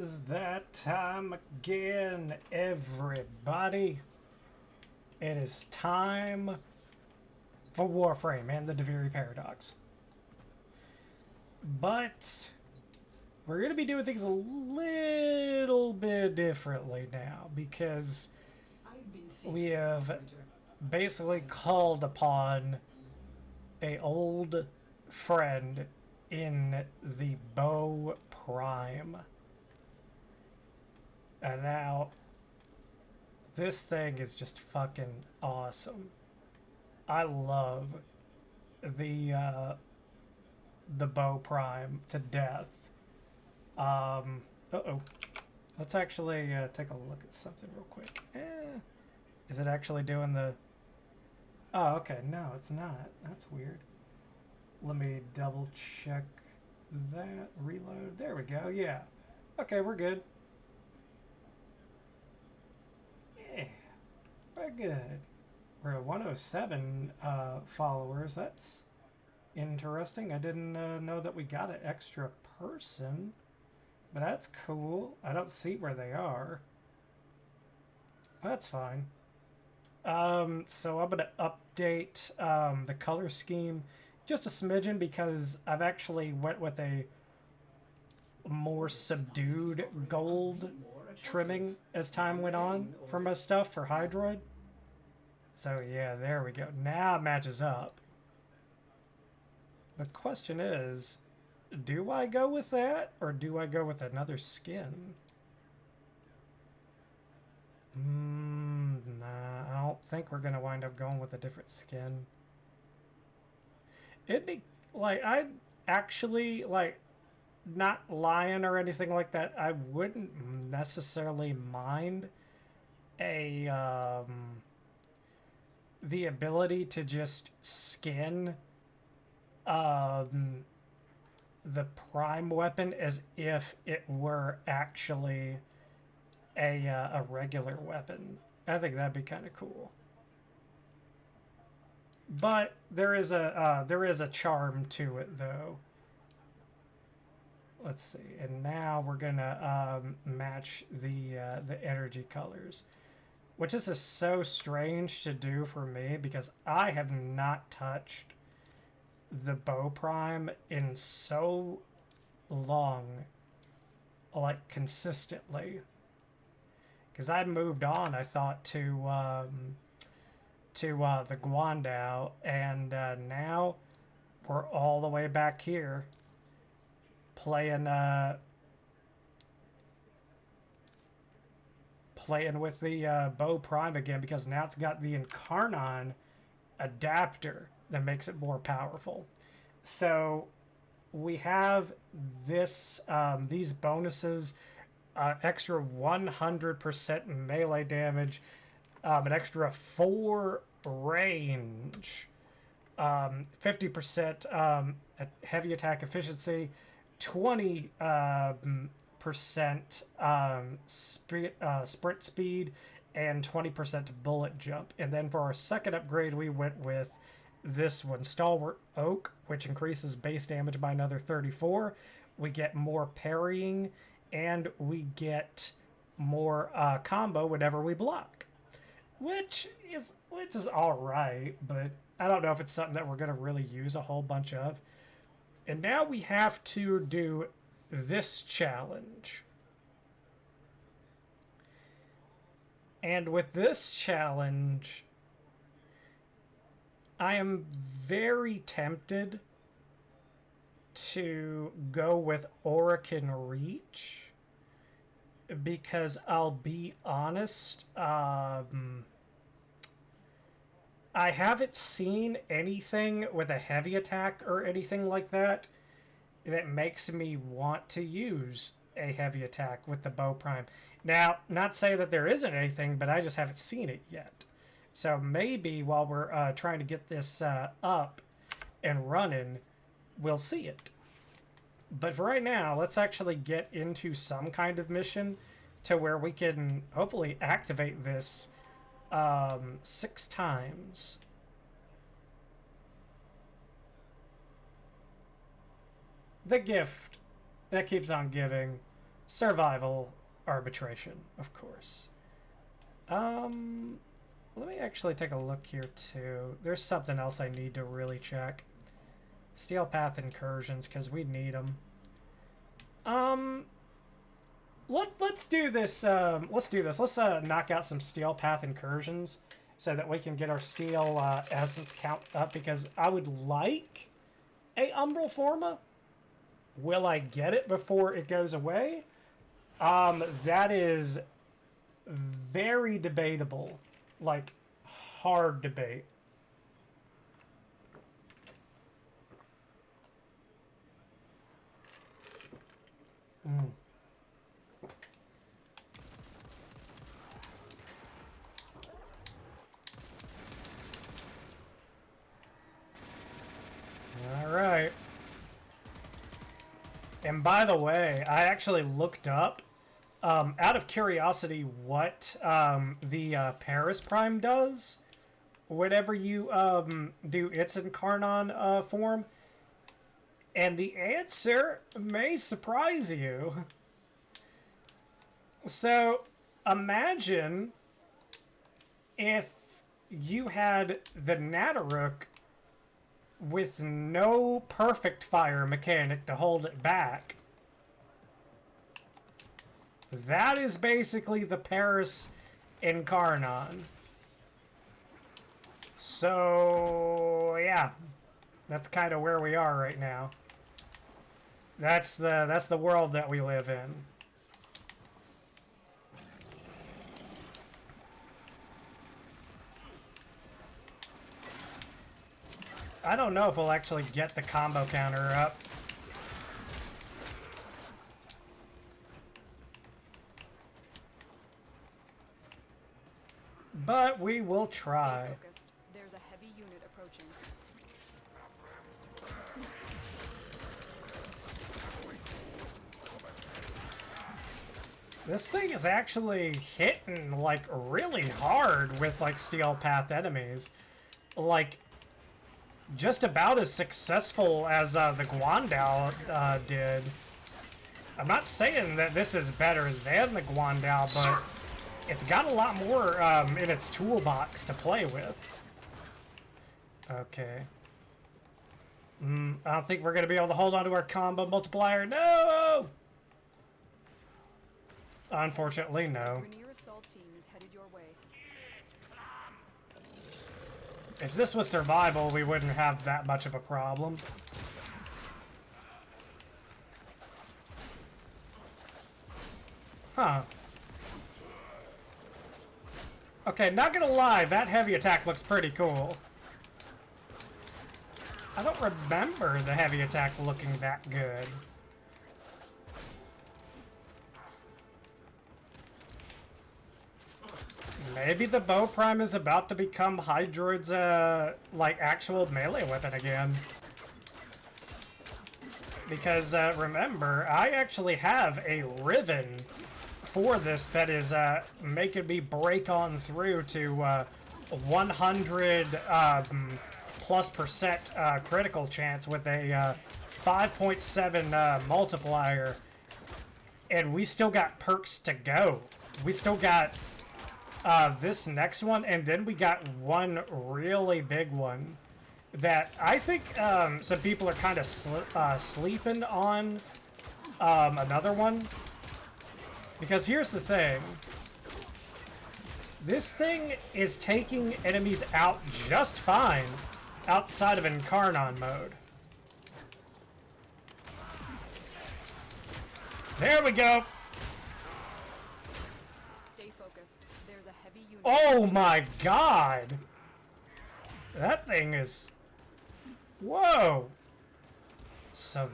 Is that time again, everybody? It is time for Warframe and the Deviri Paradox. But we're going to be doing things a little bit differently now because we have basically called upon a old friend in the Bow Prime. And now this thing is just fucking awesome. I love the Bow Prime to death. Uh-oh. Let's actually take a look at something real quick. Is it actually doing the... Oh, okay. No, it's not. That's weird. Let me double check that. Reload. There we go. Yeah. Okay, we're good. Yeah. We're good. We're at 107 followers. That's interesting. I didn't know that we got an extra person. But that's cool. I don't see where they are. That's fine. So I'm going to update the color scheme just a smidgen because I've actually went with a more subdued gold trimming as time went on for my stuff for Hydroid. So yeah, there we go. Now it matches up. The question is, do I go with that or do I go with another skin? Nah, I don't think we're gonna wind up going with a different skin. It'd be like, I'd actually like, not lying or anything like that, I wouldn't necessarily mind a the ability to just skin the prime weapon as if it were actually a regular weapon. I think that'd be kind of cool. But there is a charm to it though. Let's see, and now we're gonna match the energy colors, which is just so strange to do for me because I have not touched the Bow Prime in so long, like consistently. Because I moved on, I thought, to the Guandao, and now we're all the way back here playing playing with the Bow Prime again because now it's got the Incarnon adapter that makes it more powerful. So we have this these bonuses, extra 100% melee damage, an extra 4 range, 50% heavy attack efficiency, 20 percent sprint speed, and 20% bullet jump. And then for our second upgrade, we went with this one, Stalwart Oak, which increases base damage by another 34. We get more parrying, and we get more combo whenever we block, which is all right, but I don't know if it's something that we're going to really use a whole bunch of. And now we have to do this challenge. And with this challenge, I am very tempted to go with Orokin Reach because I'll be honest, I haven't seen anything with a heavy attack or anything like that that makes me want to use a heavy attack with the Bow Prime. Now, not say that there isn't anything, but I just haven't seen it yet. So maybe while we're trying to get this up and running, we'll see it. But for right now, let's actually get into some kind of mission to where we can hopefully activate this 6 times. The gift that keeps on giving. Survival arbitration, of course. Let me actually take a look here too. There's something else I need to really check. Steel path incursions, because we need them. Let's do this. Let's do this. Let's knock out some steel path incursions so that we can get our steel essence count up, because I would like a umbral forma. Will I get it before it goes away? That is very debatable. Like, hard debate. All right. And by the way, I actually looked up, out of curiosity, what the Paris Prime does whenever you do its Incarnon form. And the answer may surprise you. So, imagine if you had the Nataruk with no perfect fire mechanic to hold it back. That is basically the Paris Incarnon. So, yeah. That's kind of where we are right now. That's the world that we live in. I don't know if we'll actually get the combo counter up. But we will try. Stay focused. There's a heavy unit approaching. This thing is actually hitting like really hard with like steel path enemies. Like just about as successful as the Guandao did. I'm not saying that this is better than the Guandao, but it's got a lot more in its toolbox to play with. Okay. I don't think we're going to be able to hold on to our combo multiplier. No! Unfortunately, no. Grenier assault team is headed your way. If this was survival, we wouldn't have that much of a problem. Huh. Okay, not gonna lie, that heavy attack looks pretty cool. I don't remember the heavy attack looking that good. Maybe the bow prime is about to become Hydroid's, like, actual melee weapon again. Because, remember, I actually have a Riven for this that is, making me break on through to, 100, plus percent, critical chance with a, 5.7, multiplier. And we still got perks to go. We still got this next one, and then we got one really big one that I think some people are kind of sleeping on another one. Because here's the thing. This thing is taking enemies out just fine outside of Incarnon mode. There we go. Stay focused. There's a heavy unit. Oh my god! That thing is... Whoa! So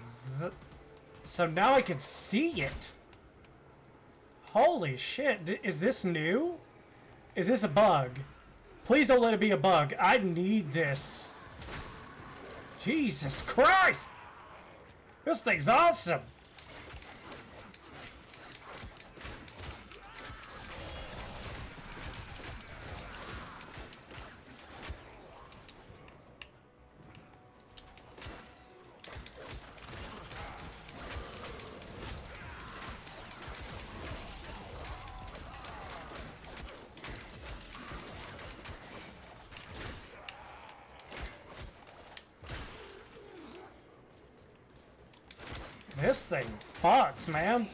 now I can see it. Holy shit. Is this new? Is this a bug? Please don't let it be a bug. I need this. Jesus Christ! This thing's awesome! This thing fucks, man.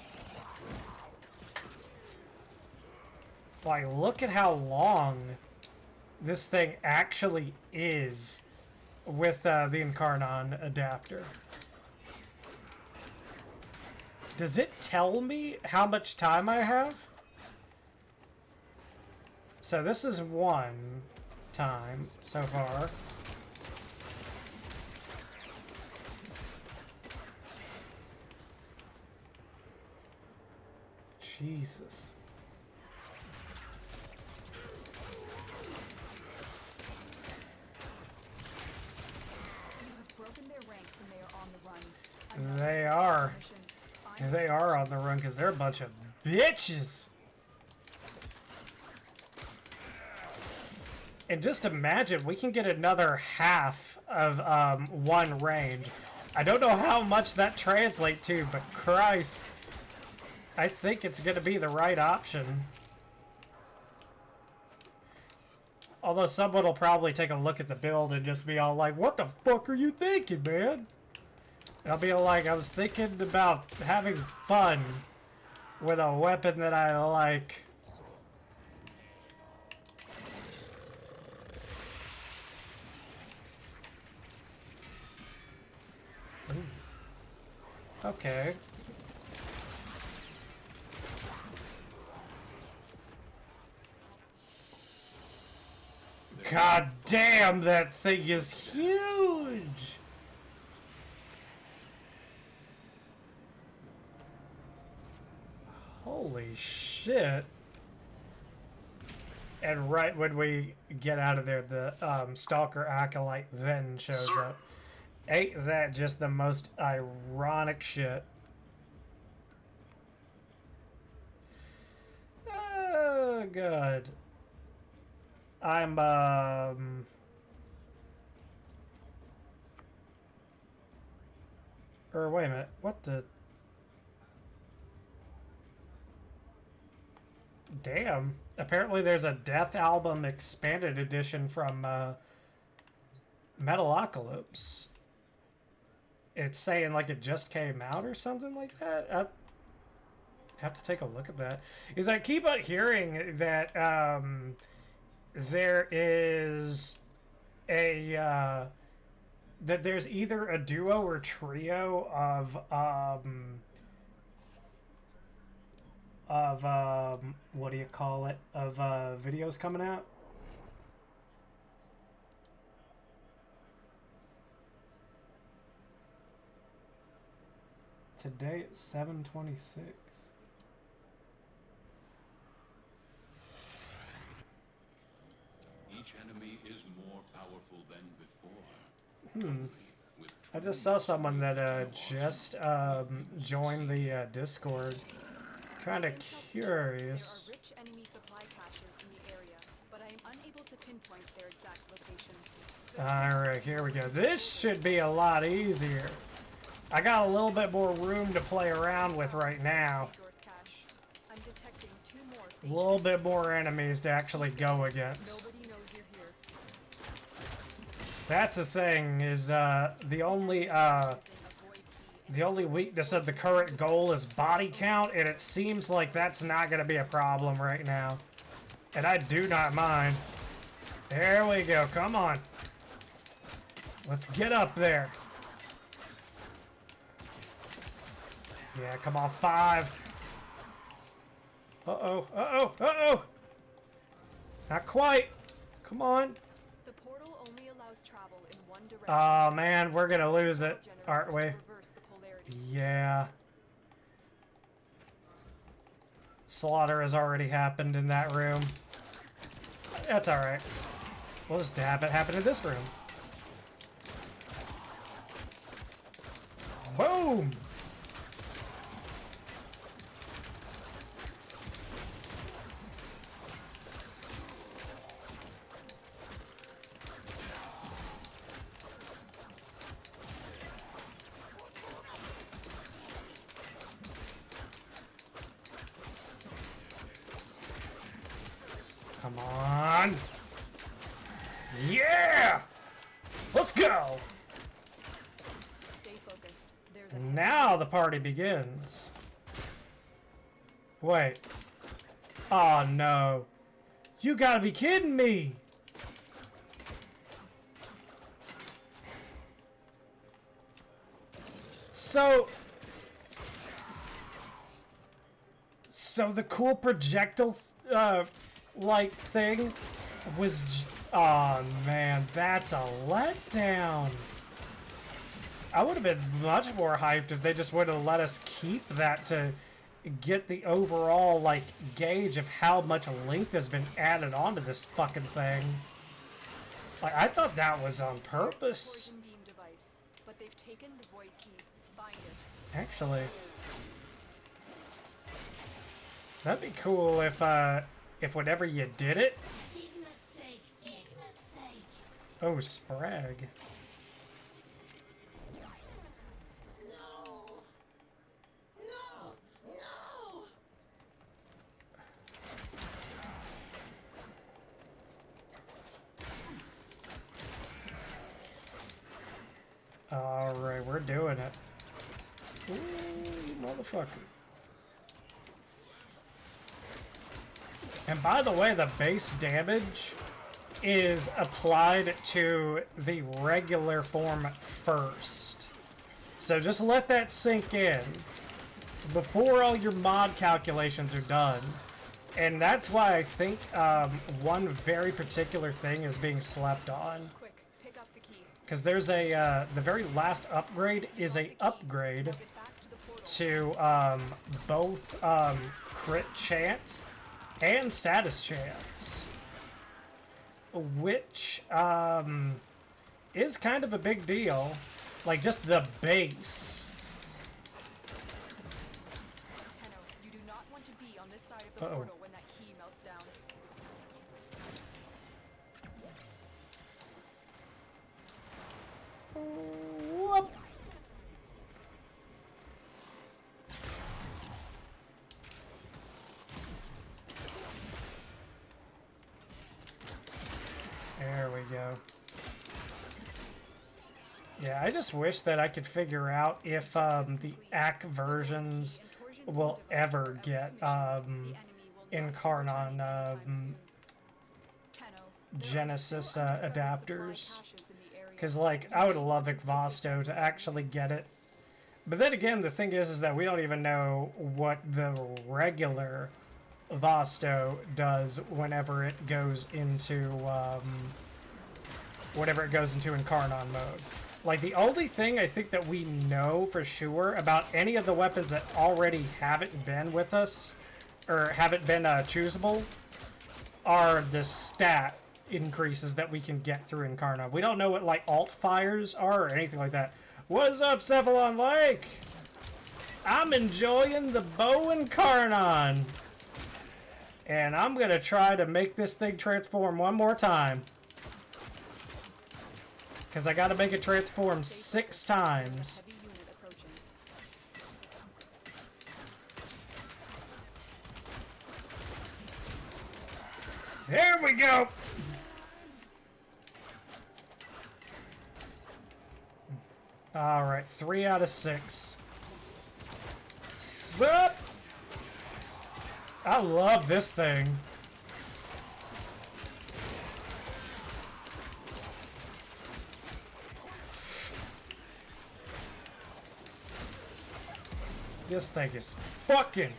Like, look at how long this thing actually is with the Incarnon adapter. Does it tell me how much time I have? So this is one time so far. Jesus. They are. They are on the run because they're a bunch of bitches. And just imagine, we can get another half of one range. I don't know how much that translates to, but Christ, I think it's going to be the right option. Although someone will probably take a look at the build and just be all like, what the fuck are you thinking, man? And I'll be like, I was thinking about having fun with a weapon that I like. Ooh. Okay. God damn, that thing is huge! Holy shit. And right when we get out of there, the Stalker Acolyte then shows up. Ain't that just the most ironic shit? Oh, God. I'm, or wait a minute, what the... Damn. Apparently there's a Death Album Expanded Edition from Metalocalypse. It's saying like it just came out or something like that. I have to take a look at that. Is I keep on hearing that there is a that there's either a duo or trio of what do you call it, of videos coming out. Today at 7:26. Each enemy is more powerful than before. I just saw someone that just joined the Discord. Kind of curious. There are rich enemy supply caches in the area, but I am unable to pinpoint their exact location. Alright, here we go. This should be a lot easier. I got a little bit more room to play around with right now. I'm detecting two more A little bit more enemies to actually go against. Nobody knows you're here. That's the thing, is the only weakness of the current goal is body count, and it seems like that's not going to be a problem right now. And I do not mind. There we go, come on. Let's get up there. Yeah, come on, 5. Uh-oh, uh-oh, uh-oh! Not quite. Come on. The portal only allows travel in one direction. Oh, man, we're gonna lose it, aren't we? Yeah. Slaughter has already happened in that room. That's alright. We'll just have it happen in this room. Boom! Come on. Yeah! Let's go! Stay focused. There's Now the party begins. Wait. Oh no. You gotta be kidding me! So the cool projectile, like thing was, oh man, that's a letdown. I would have been much more hyped if they just would have let us keep that to get the overall, like, gauge of how much length has been added onto this fucking thing. Like, I thought that was on purpose. Poison beam device, but they've taken the void key. Find it. Actually, that'd be cool if whenever you did it. Big mistake, big mistake. Oh, Sprag. No. No. No. Alright, we're doing it. Ooh, motherfucker. And by the way, the base damage is applied to the regular form first. So just let that sink in before all your mod calculations are done. And that's why I think one very particular thing is being slept on. Quick, pick up the key. Because there's a, the very last upgrade is a upgrade Get back to the portal. to both crit chance and status chance, which is kind of a big deal. Like, just the base. Tenno, you do not want to be on this side of the Uh-oh. portal when that key melts down. Whoop. There we go. Yeah, I just wish that I could figure out if the AC versions will ever get Incarnon Genesis adapters. Because, like, I would love Vasto to actually get it. But then again, the thing is that we don't even know what the regular Vasto does whenever it goes into Incarnon mode. Like, the only thing I think that we know for sure about any of the weapons that already haven't been with us, or haven't been choosable, are the stat increases that we can get through Incarnon. We don't know what, like, alt fires are or anything like that. What's up, Cephalon Lake? I'm enjoying the bow Incarnon. And I'm gonna try to make this thing transform one more time. Because I gotta make it transform 6 times. Heavy unit approaching. There we go! Alright, 3 out of 6. Sup? I love this thing. This thing is fucking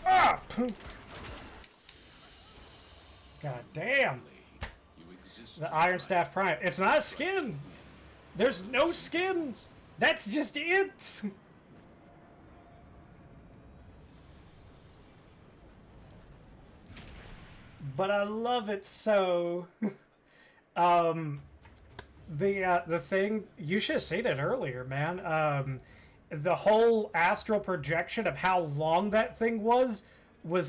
up. God damn. You exist The Iron Staff Prime. It's not skin. There's no skin. That's just it. But I love it so. The thing, you should have seen it earlier, man. The whole astral projection of how long that thing was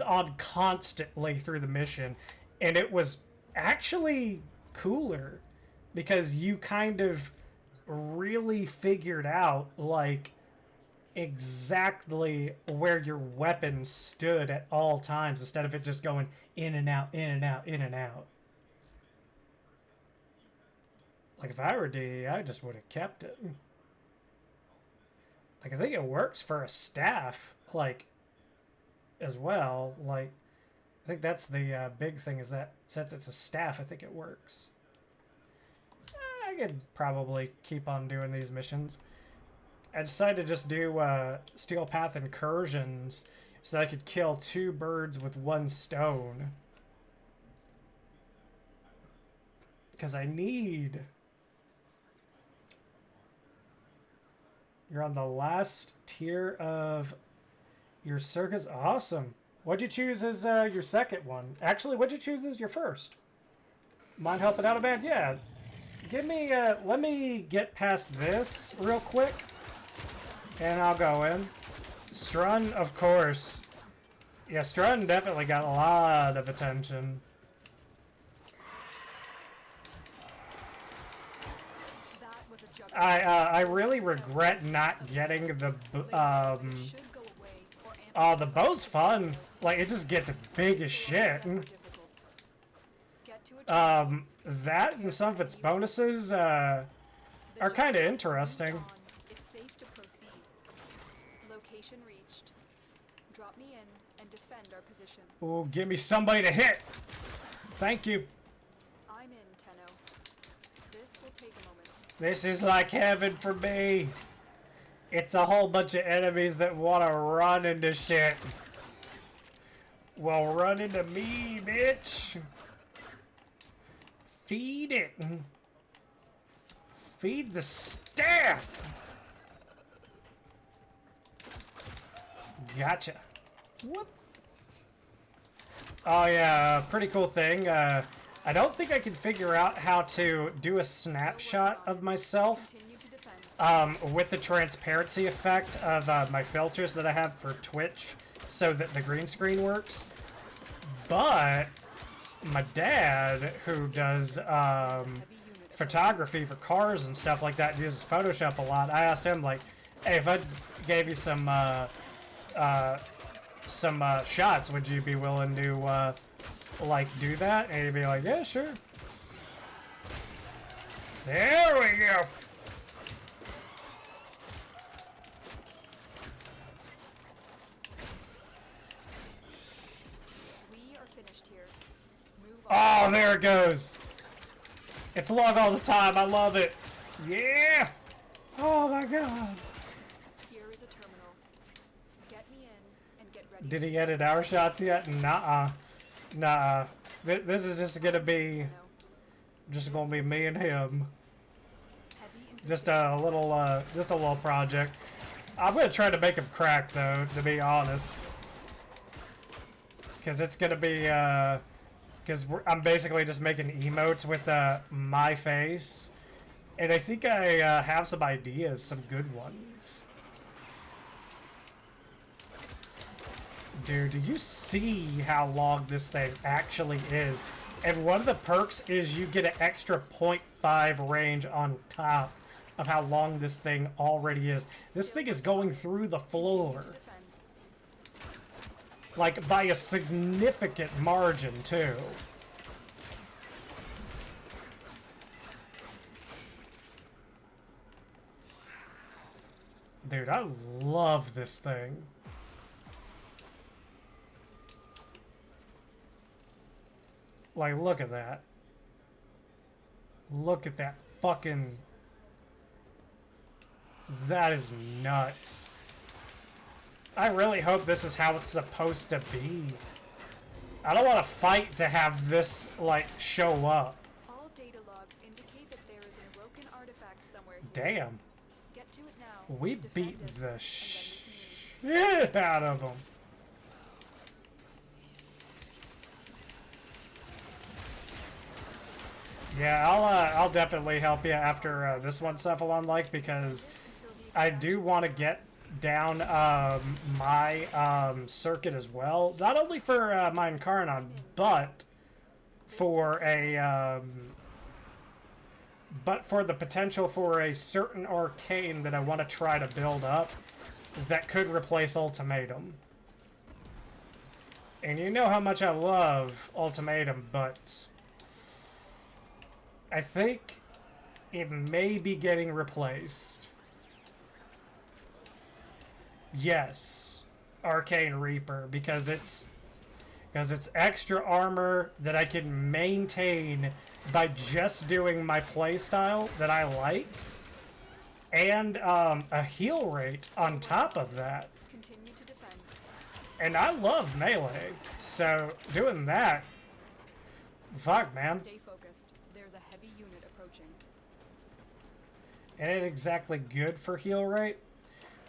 on constantly through the mission, and it was actually cooler because you kind of really figured out, like, exactly where your weapon stood at all times instead of it just going in and out, in and out, in and out. Like, if I were DE, I just would have kept it. Like, I think it works for a staff, like, as well. Like, I think that's the big thing, is that since it's a staff, I think it works. I could probably keep on doing these missions. I decided to just do Steel Path incursions so that I could kill 2 birds with 1 stone. Because I need... You're on the last tier of your circus. Awesome. What'd you choose as your second one? Actually, what'd you choose as your first? Mind helping out a bit? Yeah. Give me, let me get past this real quick. And I'll go in. Strun, of course. Yeah, Strun definitely got a lot of attention. I really regret not getting the oh, the bow's fun. Like, it just gets big as shit. That and some of its bonuses are kind of interesting. It's safe to proceed. Location reached. Drop me in and defend our position. Ooh, give me somebody to hit. Thank you. I'm in, Tenno. This will take a moment. This is like heaven for me. It's a whole bunch of enemies that want to run into shit. Well, run into me, bitch. Feed it. Feed the staff. Gotcha. Whoop. Oh yeah, pretty cool thing. I don't think I can figure out how to do a snapshot of myself with the transparency effect of my filters that I have for Twitch so that the green screen works. But my dad, who does photography for cars and stuff like that, uses Photoshop a lot. I asked him, like, hey, if I gave you some shots, would you be willing to like do that? And he'd be like, yeah, sure. There we go. We are finished here. Move on. Oh, there it goes. It's log all the time. I love it. Yeah. Oh my god. Here is a terminal. Get me in and get ready. Did he edit our shots yet? Nuh-uh. Nah. This is just gonna be me and him. Just a little project. I'm gonna try to make him crack though, to be honest. Cause it's gonna be I'm basically just making emotes with my face, and I think I have some ideas, some good ones. Dude, do you see how long this thing actually is? And one of the perks is you get an extra 0.5 range on top of how long this thing already is. This thing is going through the floor. Like, by a significant margin, too. Dude, I love this thing. Like, look at that. Look at that fucking... That is nuts. I really hope this is how it's supposed to be. I don't want to fight to have this, like, show up. All data logs indicate that there is an awoken artifact somewhere here. Damn. Get to it now. We Defend beat it, the and then we shit out of them. Yeah, I'll definitely help you after this one, Cephalon, like, because I do want to get down my circuit as well. Not only for my Incarnon, but for a the potential for a certain arcane that I want to try to build up that could replace Ultimatum. And you know how much I love Ultimatum, but I think it may be getting replaced. Yes, Arcane Reaper, because it's extra armor that I can maintain by just doing my playstyle that I like, and a heal rate on top of that. Continue to defend. And I love melee, so doing that, fuck, man. Stay focused. There's a heavy unit approaching. It ain't exactly good for heal rate.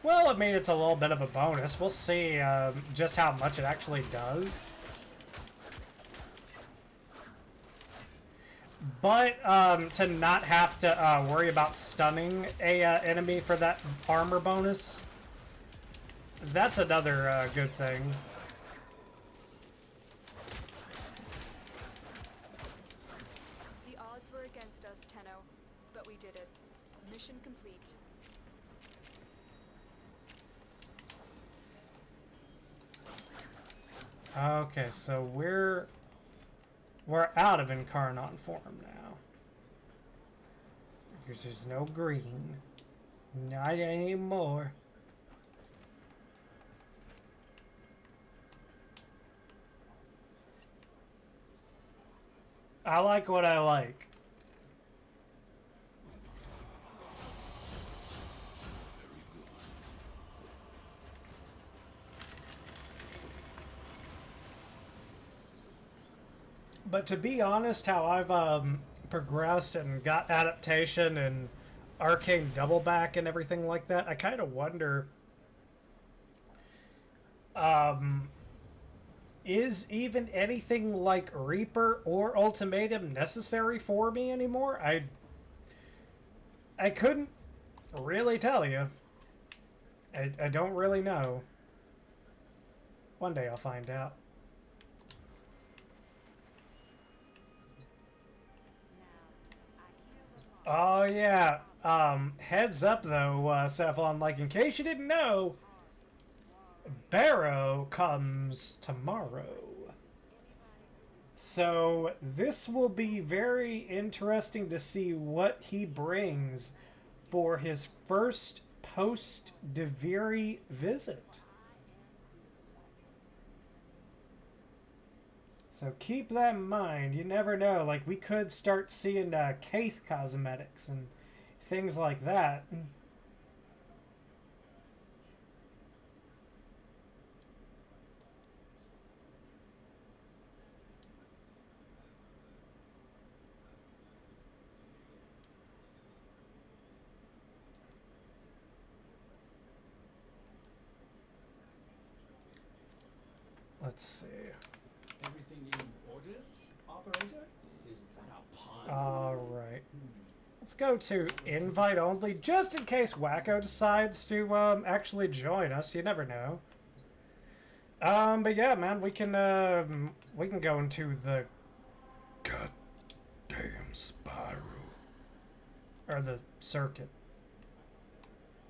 Well, I mean, it's a little bit of a bonus. We'll see just how much it actually does. But to not have to worry about stunning a enemy for that armor bonus, that's another good thing. The odds were against us, Tenno, but we did it. Mission complete. Okay, so we're out of Incarnon form now. Because there's no green. Not anymore. I like what I like. But to be honest, how I've progressed and got adaptation and arcane double back and everything like that, I kind of wonder, is even anything like Reaper or Ultimatum necessary for me anymore? I couldn't really tell you. I don't really know. One day I'll find out. Oh yeah. Heads up though, Cephalon, like in case you didn't know, Barrow comes tomorrow. So this will be very interesting to see what he brings for his first post-Deviri visit. So keep that in mind. You never know. Like, we could start seeing Kaith cosmetics and things like that. Let's see. Everything in orders, operator? Is that a pun? Alright. Let's go to invite only, just in case Wacko decides to actually join us. You never know. But yeah, man, we can go into the goddamn spiral. Or the circuit.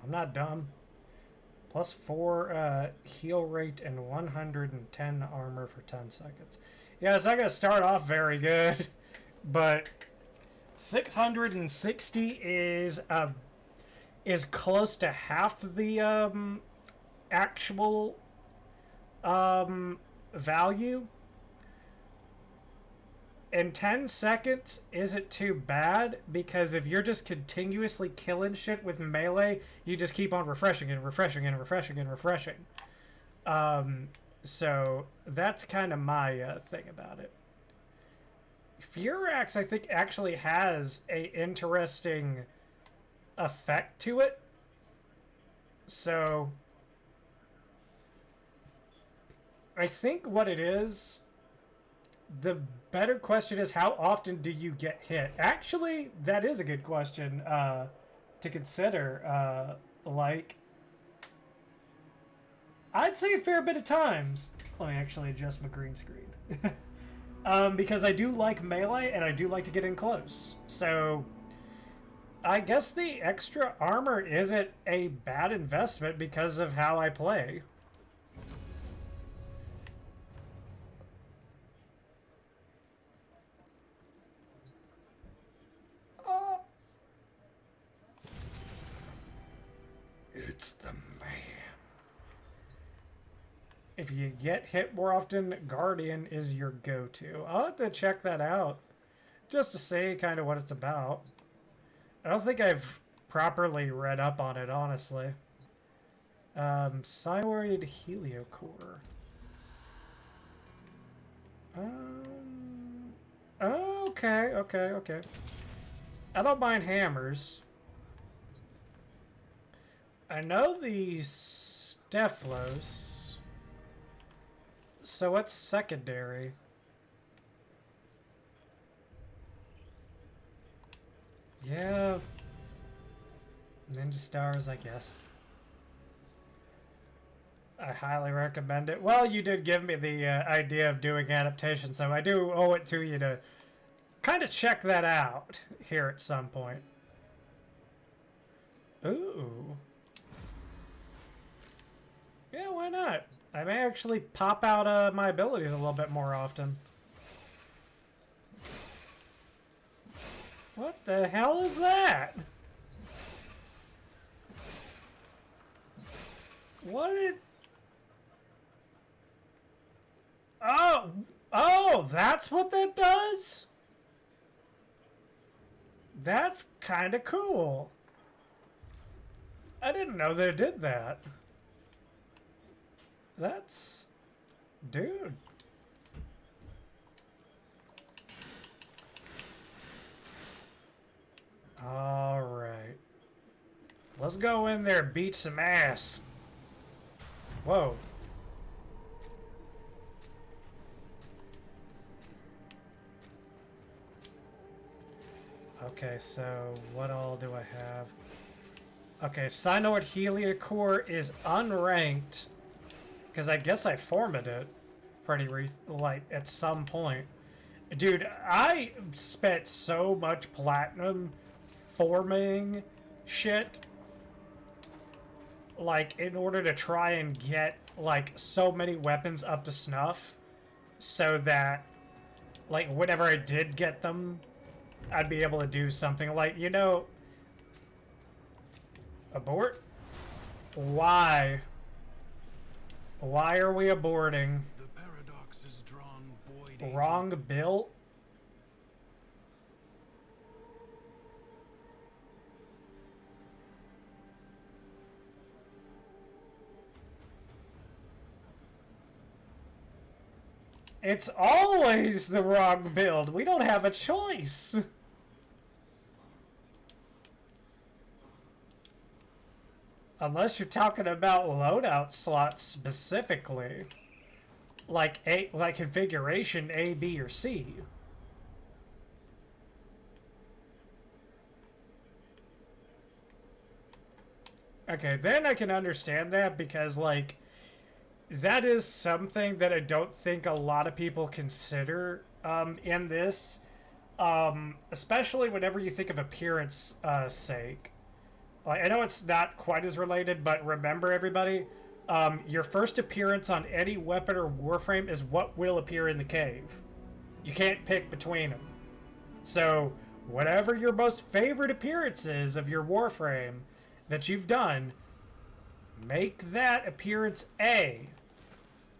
I'm not dumb. Plus 4 heal rate and 110 armor for 10 seconds. Yeah, it's not going to start off very good, but 660 is close to half the actual value. And 10 seconds isn't too bad, because if you're just continuously killing shit with melee, you just keep on refreshing and refreshing and refreshing and refreshing. So that's kind of my thing about it. Furax, I think, actually has a interesting effect to it. So I think what it is, the better question is, how often do you get hit? Actually, that is a good question to consider. Like, I'd say a fair bit of times. Let me actually adjust my green screen. Because I do like melee and I do like to get in close. So I guess the extra armor isn't a bad investment because of how I play. It's the man. if you get hit more often, Guardian is your go-to. I'll have to check that out just to see kind of what it's about. I don't think I've properly read up on it, honestly. Cyanoid Heliocore. Okay. I don't mind hammers. I know the Stephalos. So what's secondary? Yeah. Ninja Stars, I guess. I highly recommend it. Well, you did give me the idea of doing adaptation, so I do owe it to you to kind of check that out here at some point. Ooh. Yeah, why not? I may actually pop out my abilities a little bit more often. What the hell is that? What did... Oh, that's what that does? That's kind of cool. I didn't know they did that. That's... Dude. Alright. Let's go in there and beat some ass. Whoa. Okay, so what all do I have? Okay, Cyanoid Heliocore is unranked. Because I guess I formatted it pretty like at some point. Dude, I spent so much platinum forming shit. Like, in order to try and get, like, so many weapons up to snuff. So that, like, whenever I did get them, I'd be able to do something. Like, you know... Abort? Why? Why are we aborting? The paradox is drawn void. Wrong built? It's always the wrong build. We don't have a choice. Unless you're talking about loadout slots specifically. Like configuration A, B, or C. Okay, then I can understand that because, like, that is something that I don't think a lot of people consider in this. Especially whenever you think of appearance sake. Like, I know it's not quite as related, but remember, everybody, your first appearance on any weapon or Warframe is what will appear in the cave. You can't pick between them. So, whatever your most favorite appearance is of your Warframe that you've done, make that appearance A.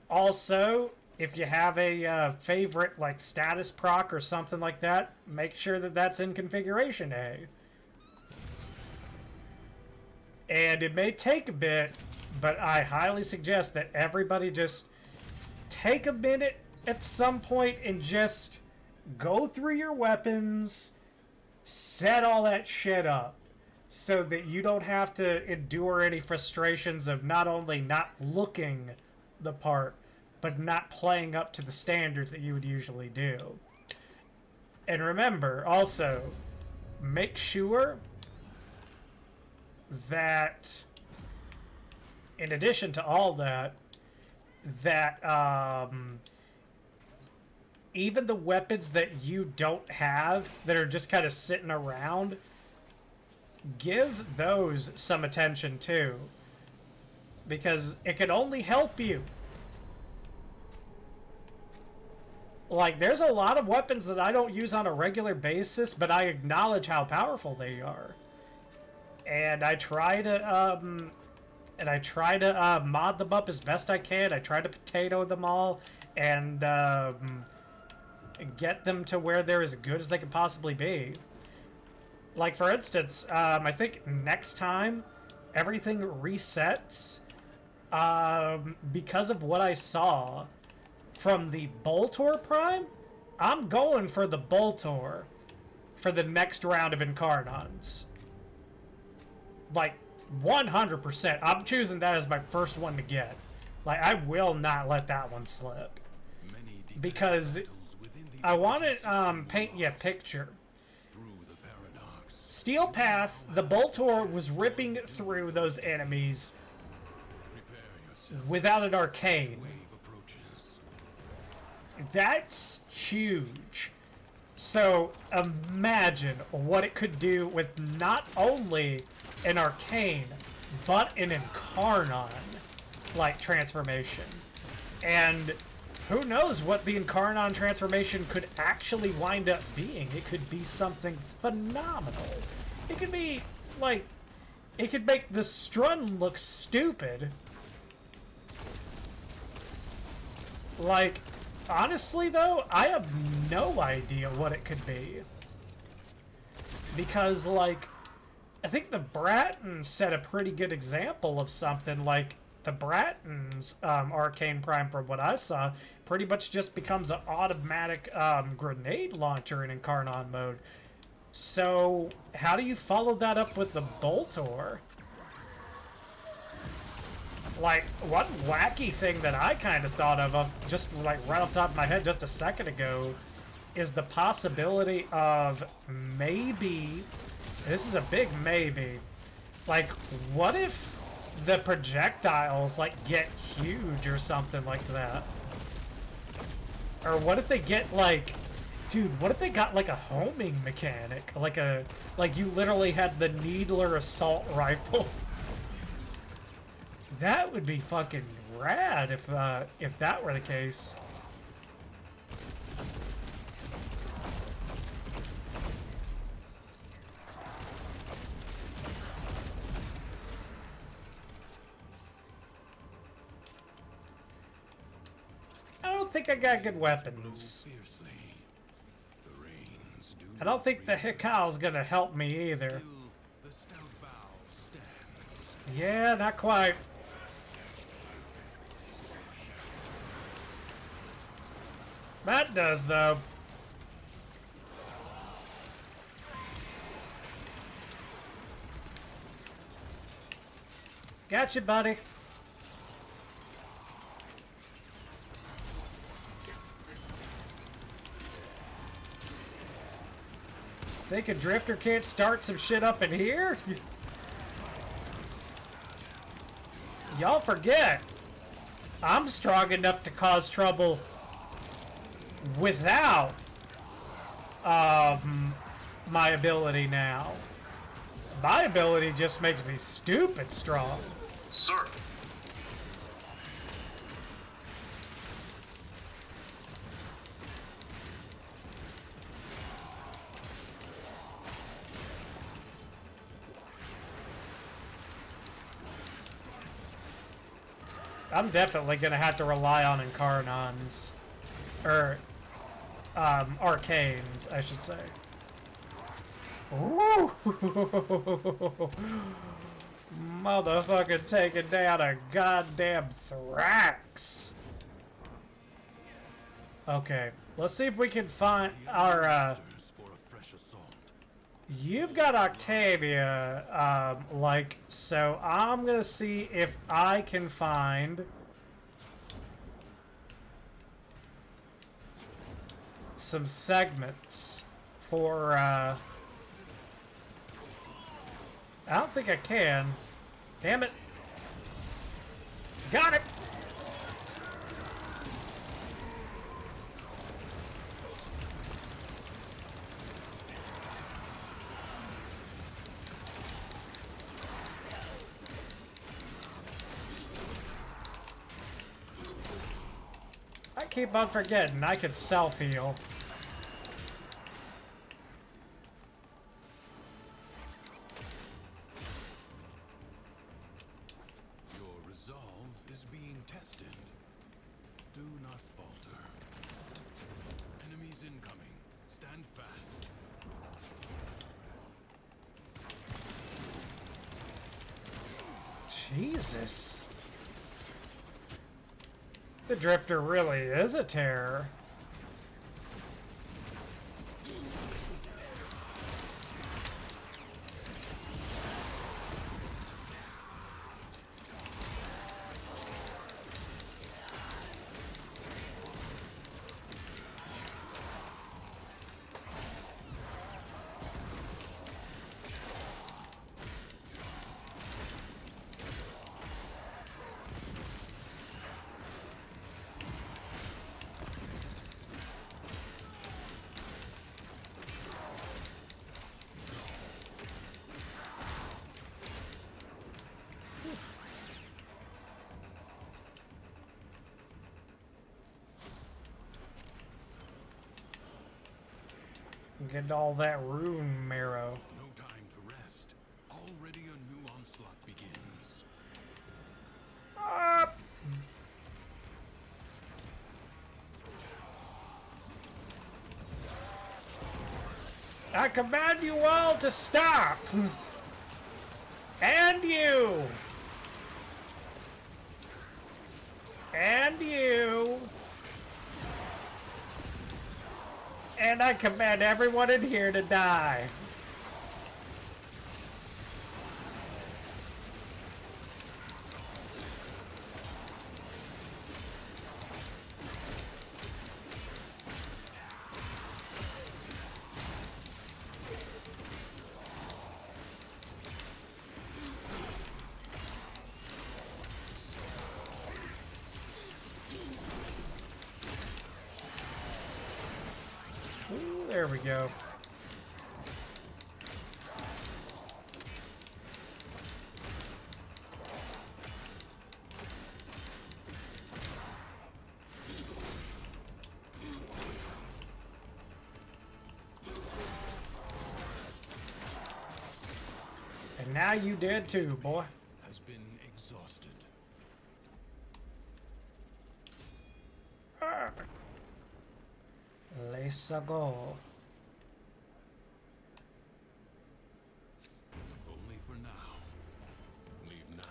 Also, if you have a favorite, like, status proc or something like that, make sure that that's in configuration A. And it may take a bit, but I highly suggest that everybody just take a minute at some point and just go through your weapons, set all that shit up, so that you don't have to endure any frustrations of not only not looking the part, but not playing up to the standards that you would usually do. And remember, also, make sure that, in addition to all that, that even the weapons that you don't have, that are just kind of sitting around, give those some attention too. Because it can only help you. Like, there's a lot of weapons that I don't use on a regular basis, but I acknowledge how powerful they are. And I try to and I try to mod them up as best I can. I try to potato them all and get them to where they're as good as they can possibly be. Like, for instance, I think next time everything resets because of what I saw from the Boltor Prime. I'm going for the Boltor for the next round of Incarnons. Like, 100%. I'm choosing that as my first one to get. Like, I will not let that one slip. Because I want to paint you a picture. Steel Path, the Boltor was ripping through those enemies without an arcane. That's huge. So imagine what it could do with not only an arcane, but an Incarnon like transformation. And who knows what the Incarnon transformation could actually wind up being. It could be something phenomenal. It could be, like, it could make the Strun look stupid. Like, honestly, though, I have no idea what it could be. Because, like, I think the Bratton set a pretty good example of something. Like, the Bratton's Arcane Prime, from what I saw, pretty much just becomes an automatic grenade launcher in Incarnon mode. So, how do you follow that up with the Boltor? Like, one wacky thing that I kind of thought of, just like right off the top of my head just a second ago, is the possibility of maybe, this is a big maybe, like, what if the projectiles, like, get huge or something like that? Or what if they get, like, dude, what if they got, like, a homing mechanic? Like you literally had the Needler assault rifle. That would be fucking rad if that were the case. I don't think I got good weapons. I don't think the Hikao's gonna help me either. Yeah, not quite. That does, though. Gotcha, buddy. Think a drifter can't start some shit up in here? Y'all forget, I'm strong enough to cause trouble without my ability now. My ability just makes me stupid strong. Sir. I'm definitely gonna have to rely on Incarnons. Or, Arcanes, I should say. Ooh! Motherfucker taking down a goddamn Thrax! Okay, let's see if we can find our, You've got Octavia, so I'm gonna see if I can find some segments for, I don't think I can. Damn it. Got it! I keep on forgetting I could self-heal. Jesus. The Drifter really is a terror. Get all that rune marrow. No time to rest. Already a new onslaught begins. Up. I command you all to stop! And you! And you! And I command everyone in here to die. Ooh, there we go. And now you did too, boy. Has been exhausted. Let's go. If only for now. Leave now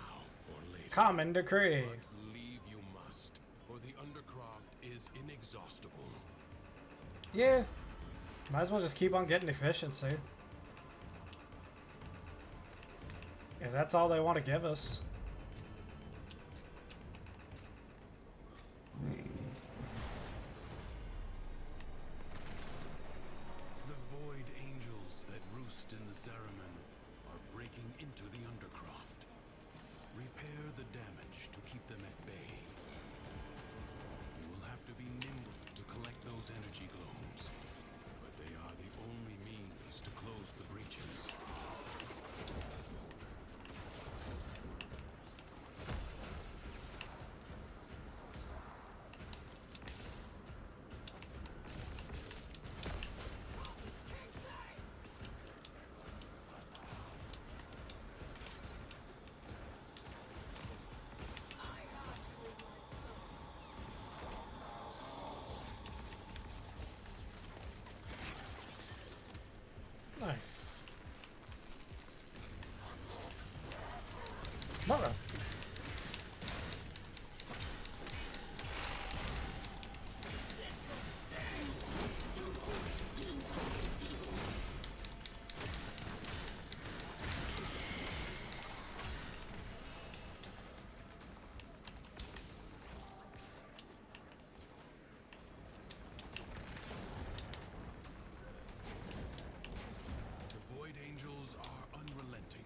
or later. Common decree. But leave you must, for the Undercroft is inexhaustible. Yeah. Might as well just keep on getting efficiency. If that's all they want to give us. The void angels that roost in the Zariman are breaking into the Undercroft. Repair the damage to keep them at bay. You will have to be nimble to collect those energy globes, but they are the only means to close the breaches. Nice. Mother. The void angels are unrelenting.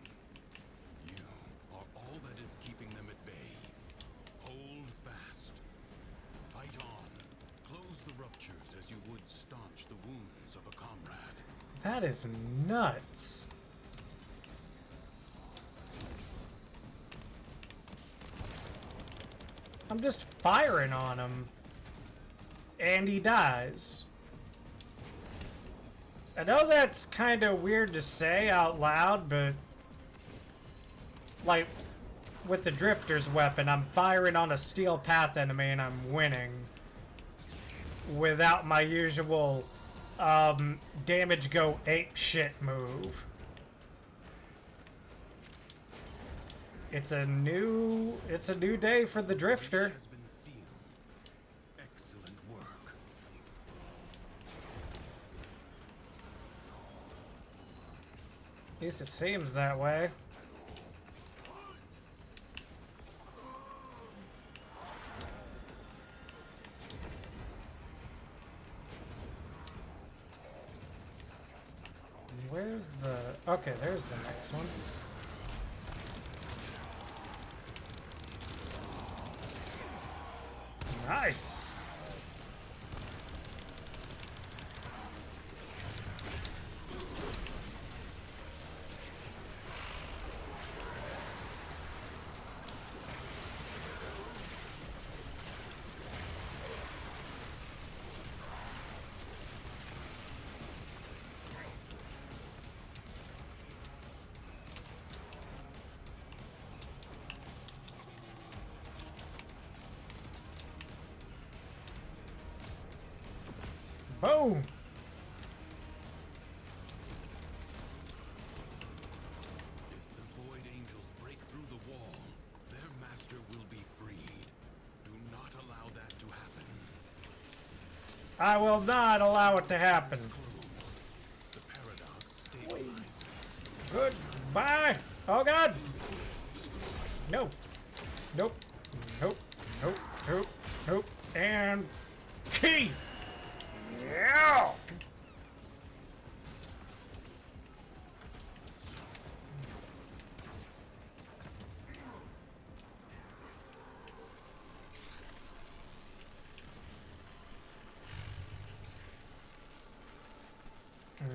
You are all that is keeping them at bay. Hold fast. Fight on. Close the ruptures as you would staunch the wounds of a comrade. That is nuts. I'm just firing on him. And he dies. I know that's kind of weird to say out loud, but like with the Drifter's weapon, I'm firing on a steel path enemy and I'm winning without my usual damage go ape shit move. It's a new day for the Drifter. Has been sealed. Excellent work. At least it seems that way. Where's the... Okay, there's the next one. Nice! Boom! If the Void Angels break through the wall, their master will be freed. Do not allow that to happen. I will not allow it to happen. Closed. The paradox stabilizes. Goodbye! Oh god! No. Nope. Nope. Nope. Nope. Nope. And... key! Yeah!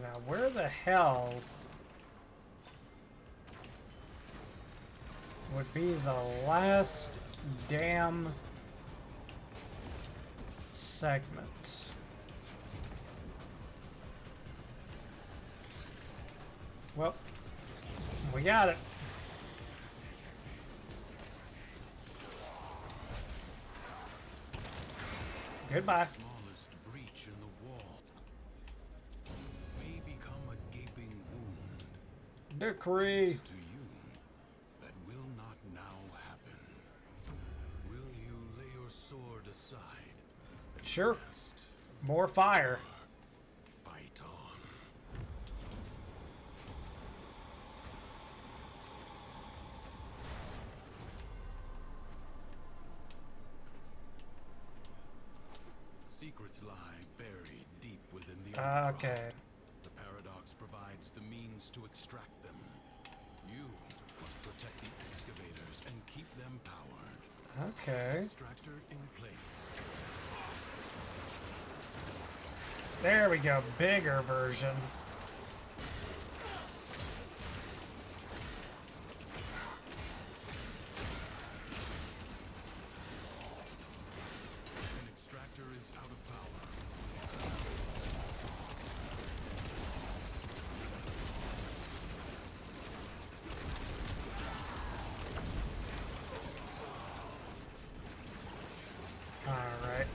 Now, where the hell would be the last damn segment? Well, we got it. Goodbye. Smallest breach in the wall may become a gaping wound. Decree. To you, that will not now happen. Will you lay your sword aside? And Sure. rest? More fire. Fight on. Secrets lie buried deep within the undercroft. Okay. The paradox provides the means to extract them. You must protect the excavators and keep them powered. Okay. Extractor in place. There we go. Bigger version. An extractor is out of power. All right.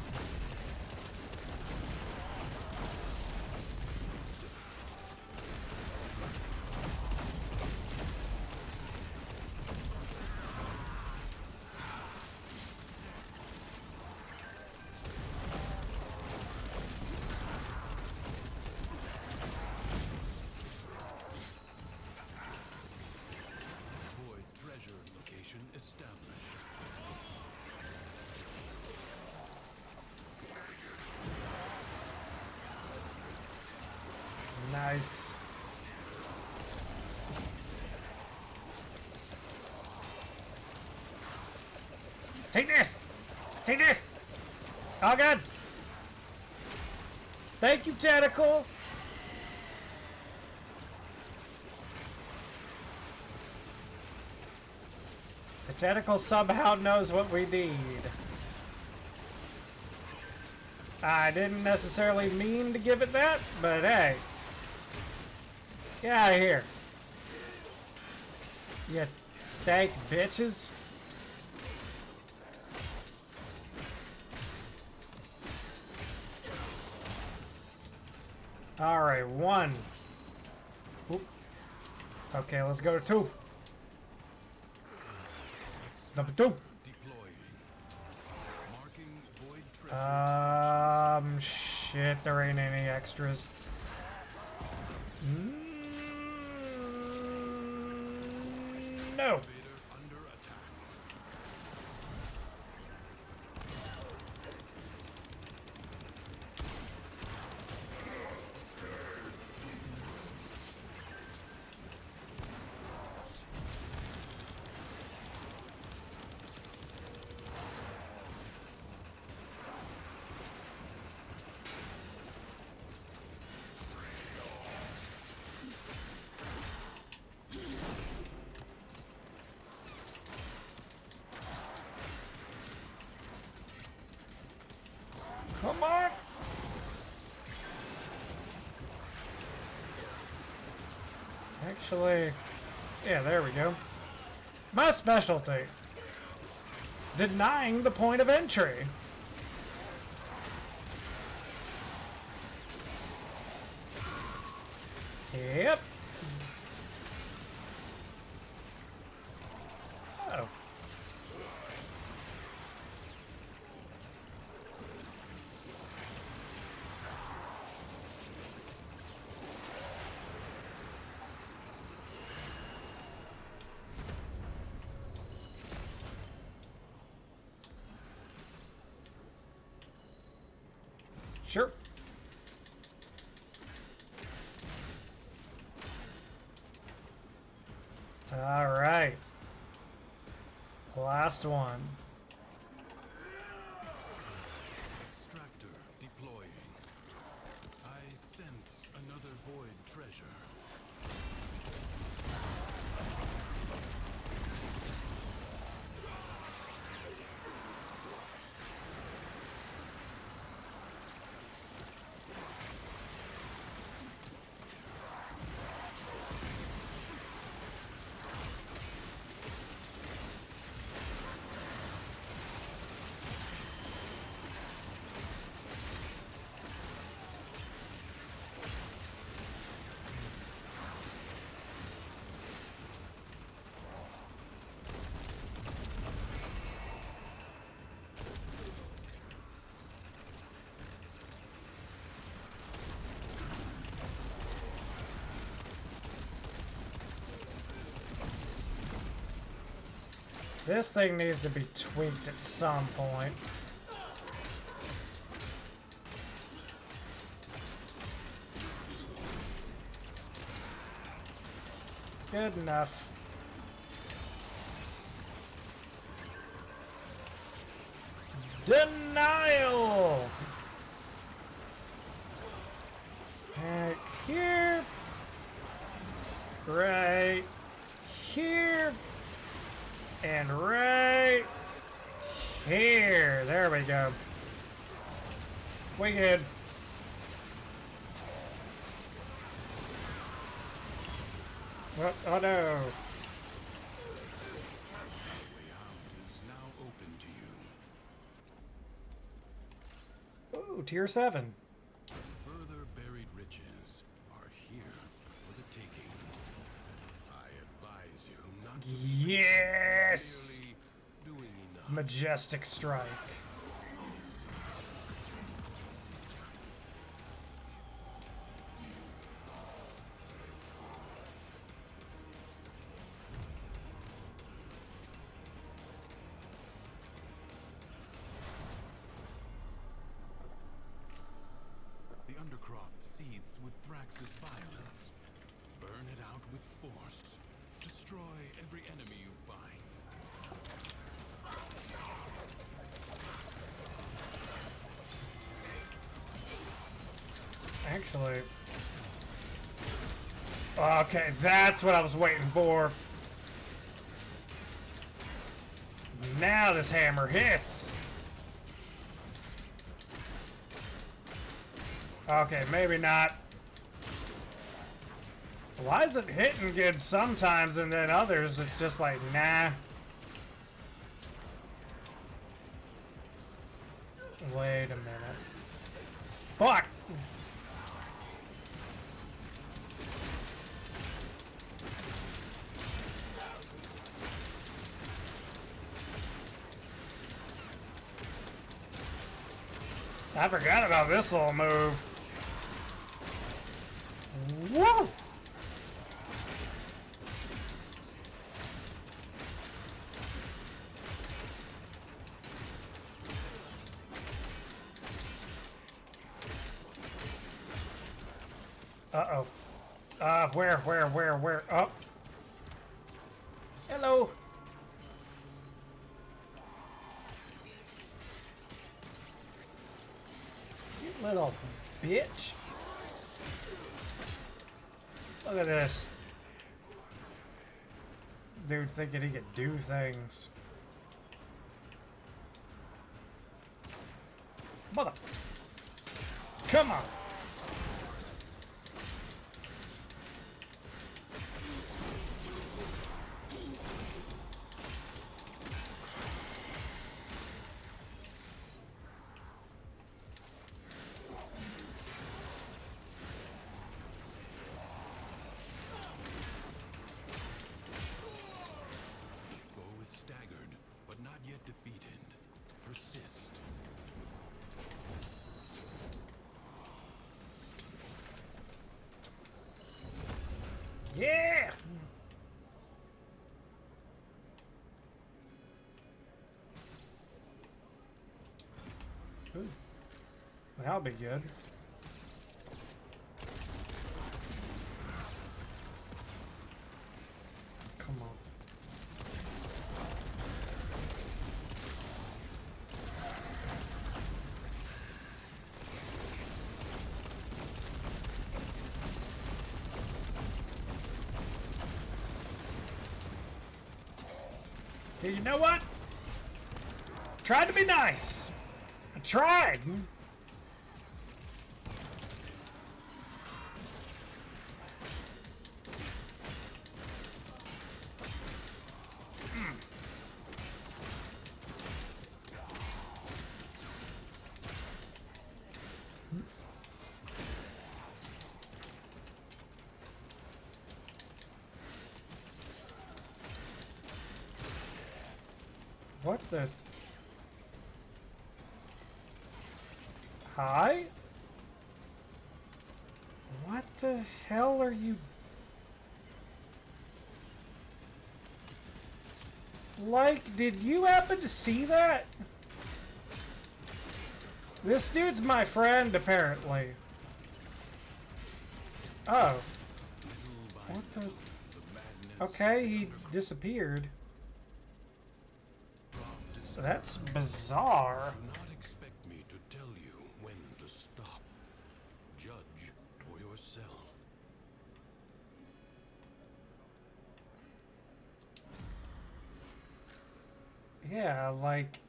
Void treasure location established. Nice. Take this! Take this! Oh god! Thank you, Tentacle! The Tentacle somehow knows what we need. I didn't necessarily mean to give it that, but hey. Get out of here. You stank bitches. Alright, 1. Oop. Okay, let's go to 2. Number 2. Deploying. Marking void treasure. Shit, there ain't any extras. No. Elevator under attack. Come on. Actually, yeah, there we go. My specialty. Denying the point of entry. Yep. Oh. Sure. All right. Last one. Extractor deploying. I sense another void treasure. This thing needs to be tweaked at some point. Good enough. Denial! Right here. Right here. And right here. There we go. We good. Oh, oh no. Way out is now open to you. Ooh, tier 7. Further buried riches are here for the taking. I advise you not to Yes! merely doing enough. Majestic strike. The Undercroft seethes with Thrax's violence. Burn it out with force. Destroy every enemy you find. Actually. Okay, that's what I was waiting for. Now this hammer hits. Okay, maybe not. Why is it hitting good sometimes and then others it's just like, nah. Wait a minute. Fuck! I forgot about this little move. Woo! Uh-oh. Where? Oh. Hello. You little bitch. Look at this. Dude thinking he could do things. Mother. Come on. Yeah! Ooh. That'll be good. Come on. Hey, you know what? Tried to be nice. I tried. What the? Hi? What the hell are you? Like, did you happen to see that? This dude's my friend, apparently. Oh. What the? Okay, he disappeared. That's bizarre. Do not expect me to tell you when to stop. Judge for yourself. Yeah, like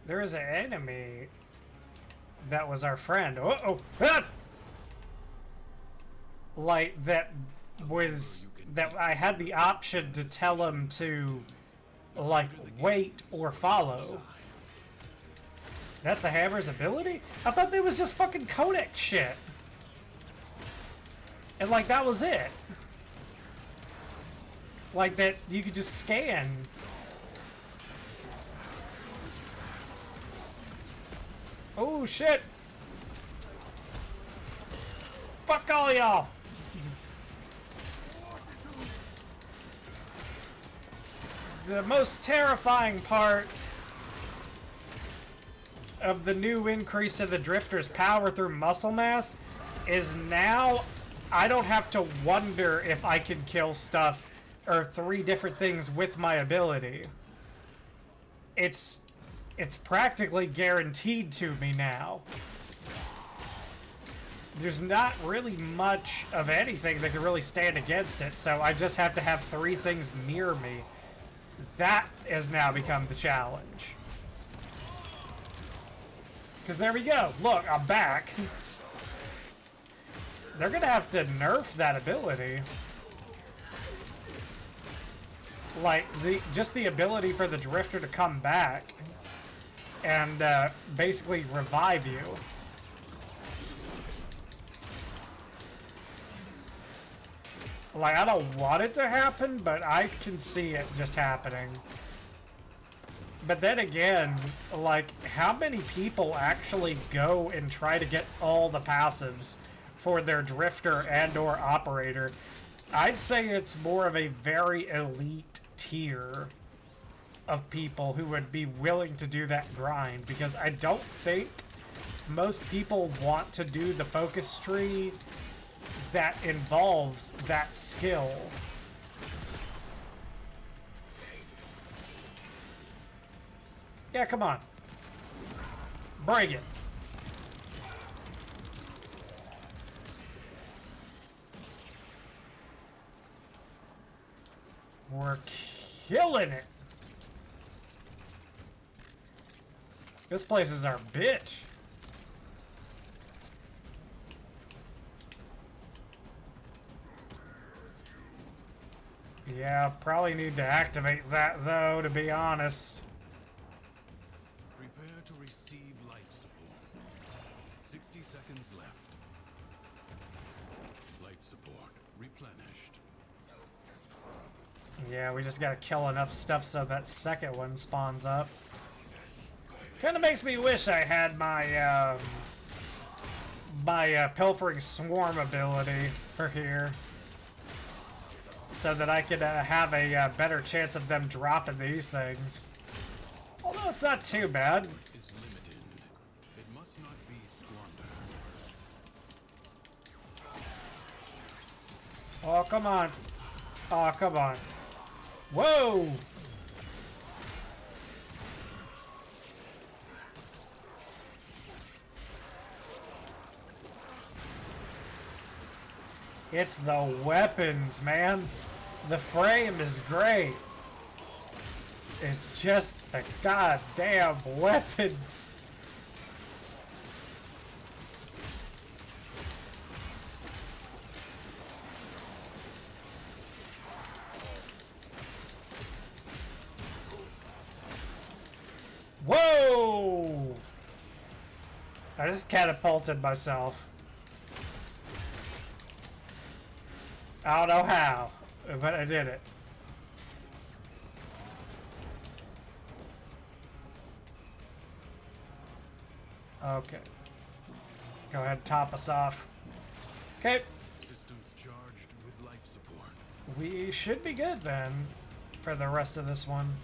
there is an enemy that was our friend. Uh-oh. Ah! Like that I had the option to tell him to like wait or follow. That's the hammer's ability? I thought that was just fucking codex shit. And like that was it. Like that you could just scan. Oh shit. Fuck all y'all. The most terrifying part of the new increase to the Drifter's power through muscle mass is now I don't have to wonder if I can kill stuff or 3 different things with my ability. It's practically guaranteed to me now. There's not really much of anything that can really stand against it, so I just have to have 3 things near me. That has now become the challenge. Because there we go. Look, I'm back. They're going to have to nerf that ability. Like, just the ability for the Drifter to come back and basically revive you. Like, I don't want it to happen, but I can see it just happening. But then again, like, how many people actually go and try to get all the passives for their drifter and or operator? I'd say it's more of a very elite tier of people who would be willing to do that grind, because I don't think most people want to do the focus tree that involves that skill. Yeah, come on. Bring it. We're killing it. This place is our bitch. Yeah, probably need to activate that though, to be honest. Prepare to receive life support. 60 seconds left. Life support replenished. Yeah, we just gotta kill enough stuff so that second one spawns up. Kinda makes me wish I had my, Pilfering Swarm ability for here, so that I could have a better chance of them dropping these things. Although it's not too bad. Is limited. It must not be squandered. Oh, come on. Oh, come on. Whoa! It's the weapons, man. The frame is great. It's just the goddamn weapons. Whoa! I just catapulted myself. I don't know how, but I did it. Okay. Go ahead and top us off. Okay. Systems charged with life support. We should be good then for the rest of this one.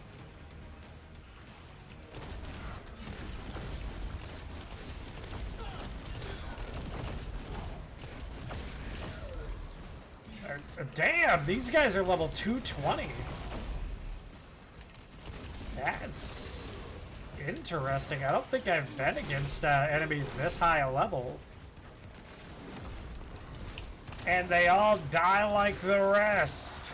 Damn, these guys are level 220. That's interesting. I don't think I've been against enemies this high a level. And they all die like the rest.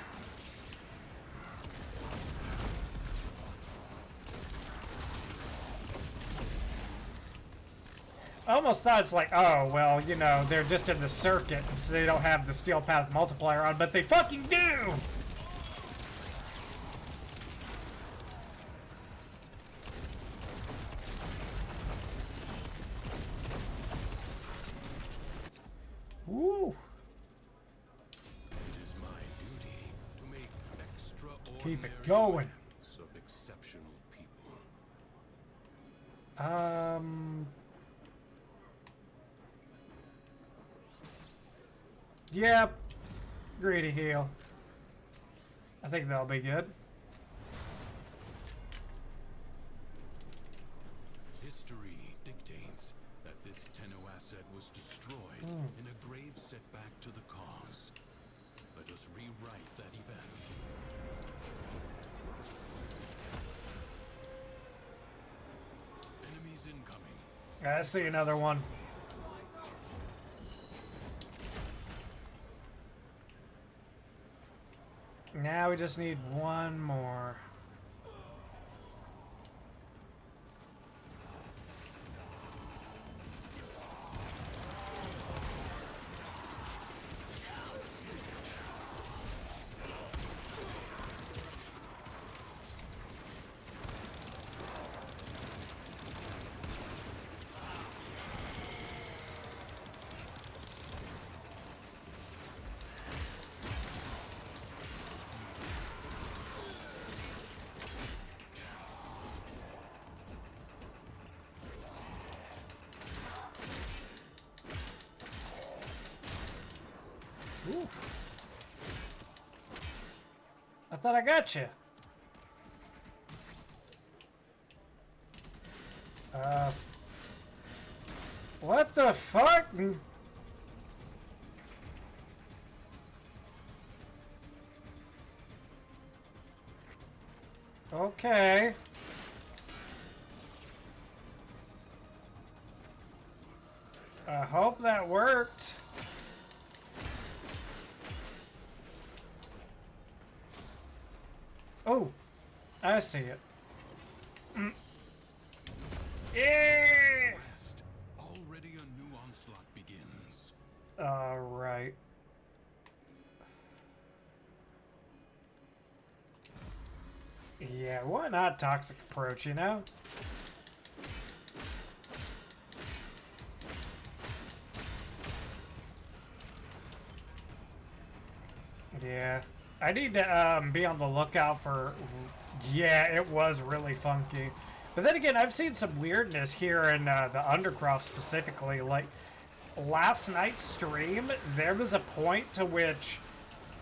I almost thought it's like, oh, well, you know, they're just in the circuit, so they don't have the steel path multiplier on, but they fucking do! Woo! It is my duty to make extraordinary Keep it going. events of exceptional people. Yep. Greedy heal. I think that'll be good. History dictates that this Tenno asset was destroyed in a grave setback to the cause. Let us rewrite that event. Enemies incoming. I see another one. Now we just need one more. Ooh. I thought I got you. What the fuck? Okay. I hope that worked. Oh, I see it. Yeah! Rest. Already a new onslaught begins. All right. Yeah, why not toxic approach, you know? Yeah. I need to be on the lookout for... Yeah, it was really funky. But then again, I've seen some weirdness here in the Undercroft specifically. Like, last night's stream, there was a point to which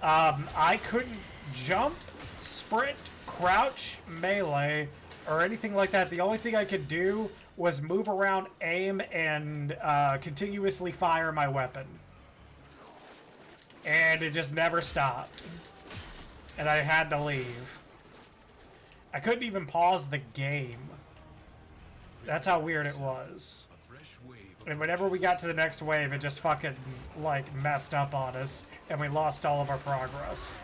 I couldn't jump, sprint, crouch, melee, or anything like that. The only thing I could do was move around, aim, and continuously fire my weapon. And it just never stopped. And I had to leave. I couldn't even pause the game. That's how weird it was. A fresh wave of And whenever we got to the next wave, it just fucking, like, messed up on us. And we lost all of our progress.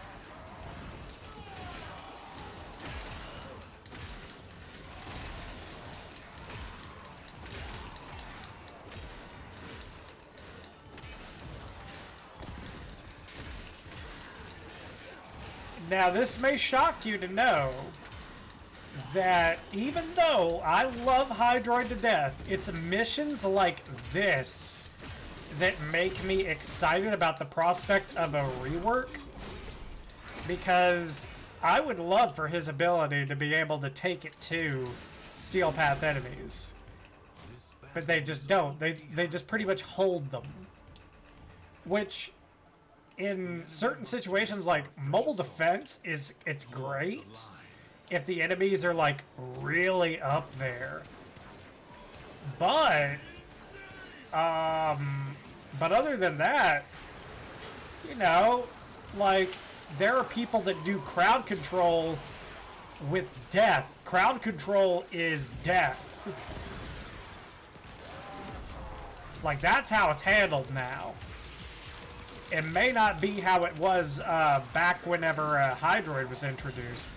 Now, this may shock you to know that even though I love Hydroid to death, it's missions like this that make me excited about the prospect of a rework. Because I would love for his ability to be able to take it to Steel Path enemies. But they just don't. They just pretty much hold them. Which... in certain situations, like mobile defense, it's great if the enemies are like really up there. But other than that, you know, like there are people that do crowd control with death. Crowd control is death. Like that's how it's handled now. It may not be how it was back whenever Hydroid was introduced,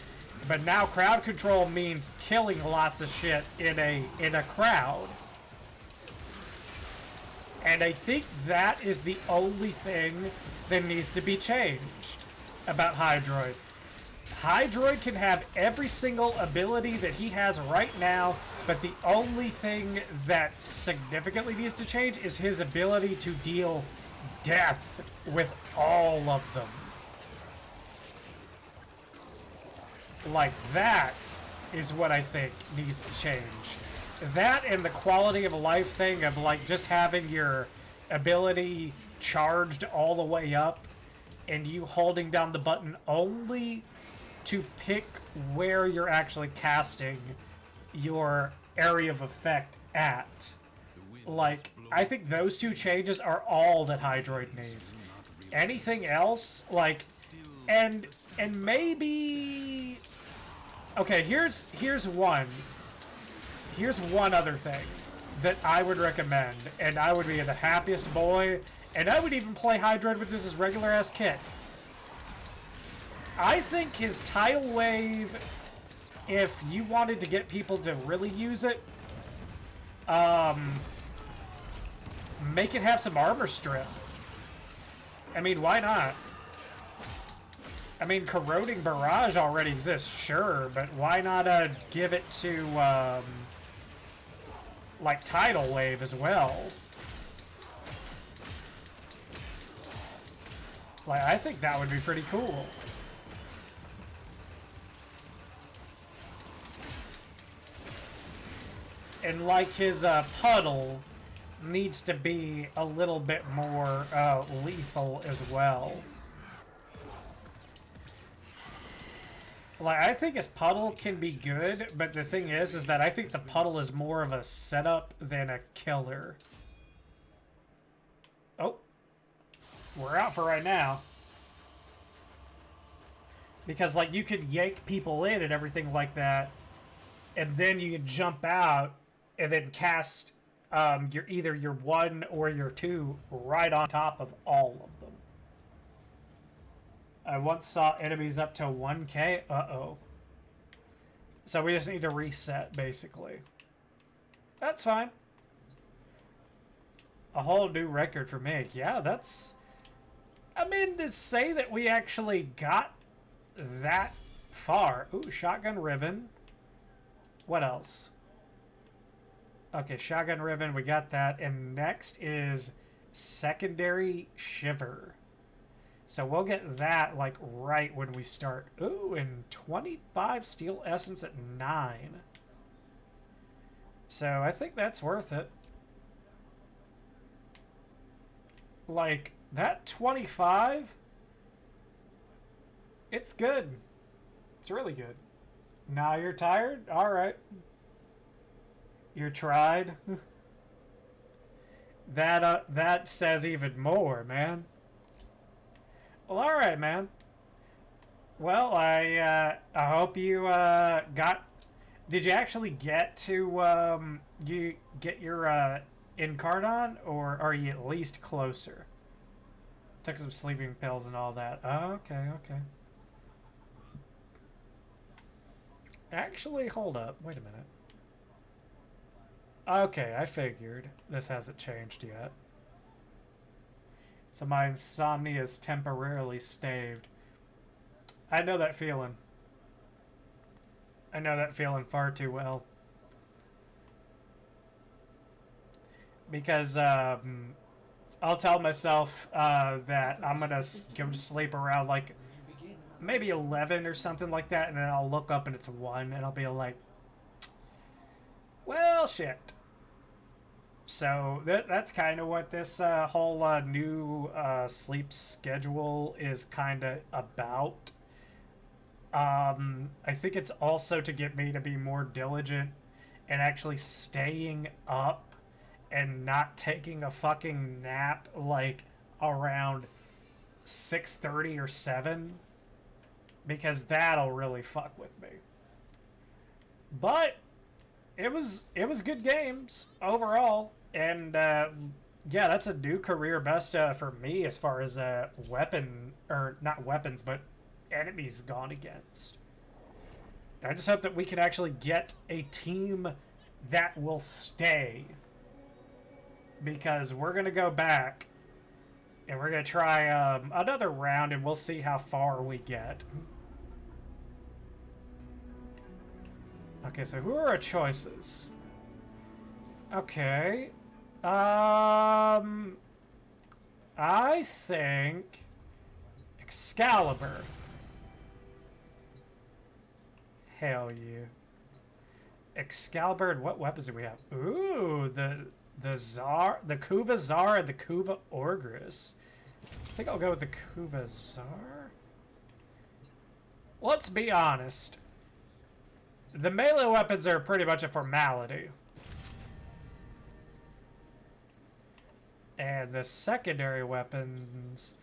but now crowd control means killing lots of shit in a crowd. And I think that is the only thing that needs to be changed about Hydroid. Hydroid can have every single ability that he has right now, but the only thing that significantly needs to change is his ability to deal death with all of them. Like that is what I think needs to change. That and the quality of life thing of like just having your ability charged all the way up and you holding down the button only to pick where you're actually casting your area of effect at. Like, I think those two changes are all that Hydroid needs. Anything else, like, and maybe... Okay, here's one other thing that I would recommend, and I would be the happiest boy, and I would even play Hydroid with this as regular-ass kit. I think his tidal wave, if you wanted to get people to really use it, make it have some armor strip. I mean, why not? I mean, corroding barrage already exists, sure, but why not give it to like tidal wave as well? Like, I think that would be pretty cool. And like his puddle, needs to be a little bit more lethal as well. Like, I think his puddle can be good, but the thing is that I think the puddle is more of a setup than a killer. Oh. We're out for right now. Because, like, you could yank people in and everything like that, and then you can jump out and then cast either your 1 or your 2 right on top of all of them. I once saw enemies up to 1k. Uh-oh. So we just need to reset, basically. That's fine. A whole new record for me. Yeah, that's... I mean, to say that we actually got that far. Ooh, shotgun ribbon. What else? Okay, shotgun ribbon, we got that. And next is secondary shiver. So we'll get that, like, right when we start. Ooh, and 25 steel essence at 9. So I think that's worth it. Like, that 25, it's good. It's really good. Now you're tired? Alright. You're tried? That says even more, man. Well, alright, man. Well, I hope you got... Did you actually get to you get your Incarnon, or are you at least closer? Took some sleeping pills and all that. Oh, okay, okay. Actually, hold up. Wait a minute. Okay, I figured. This hasn't changed yet. So my insomnia is temporarily staved. I know that feeling. I know that feeling far too well. Because I'll tell myself that I'm going to go to sleep around like maybe 11 or something like that, and then I'll look up and it's 1, and I'll be like, well, shit. So that's kind of what this whole new sleep schedule is kind of about. I think it's also to get me to be more diligent and actually staying up and not taking a fucking nap like around 6:30 or 7, because that'll really fuck with me. But it was good games overall, and yeah, that's a new career best for me as far as weapon, or not weapons, but enemies gone against. I just hope that we can actually get a team that will stay, because we're gonna go back and we're gonna try another round, and we'll see how far we get. Okay, so who are our choices? Okay. I think Excalibur. Hell yeah. Excalibur, and what weapons do we have? Ooh, the Czar, the Kuva Czar, and the Kuva Orgris. I think I'll go with the Kuva Czar. Let's be honest. The melee weapons are pretty much a formality. And the secondary weapons...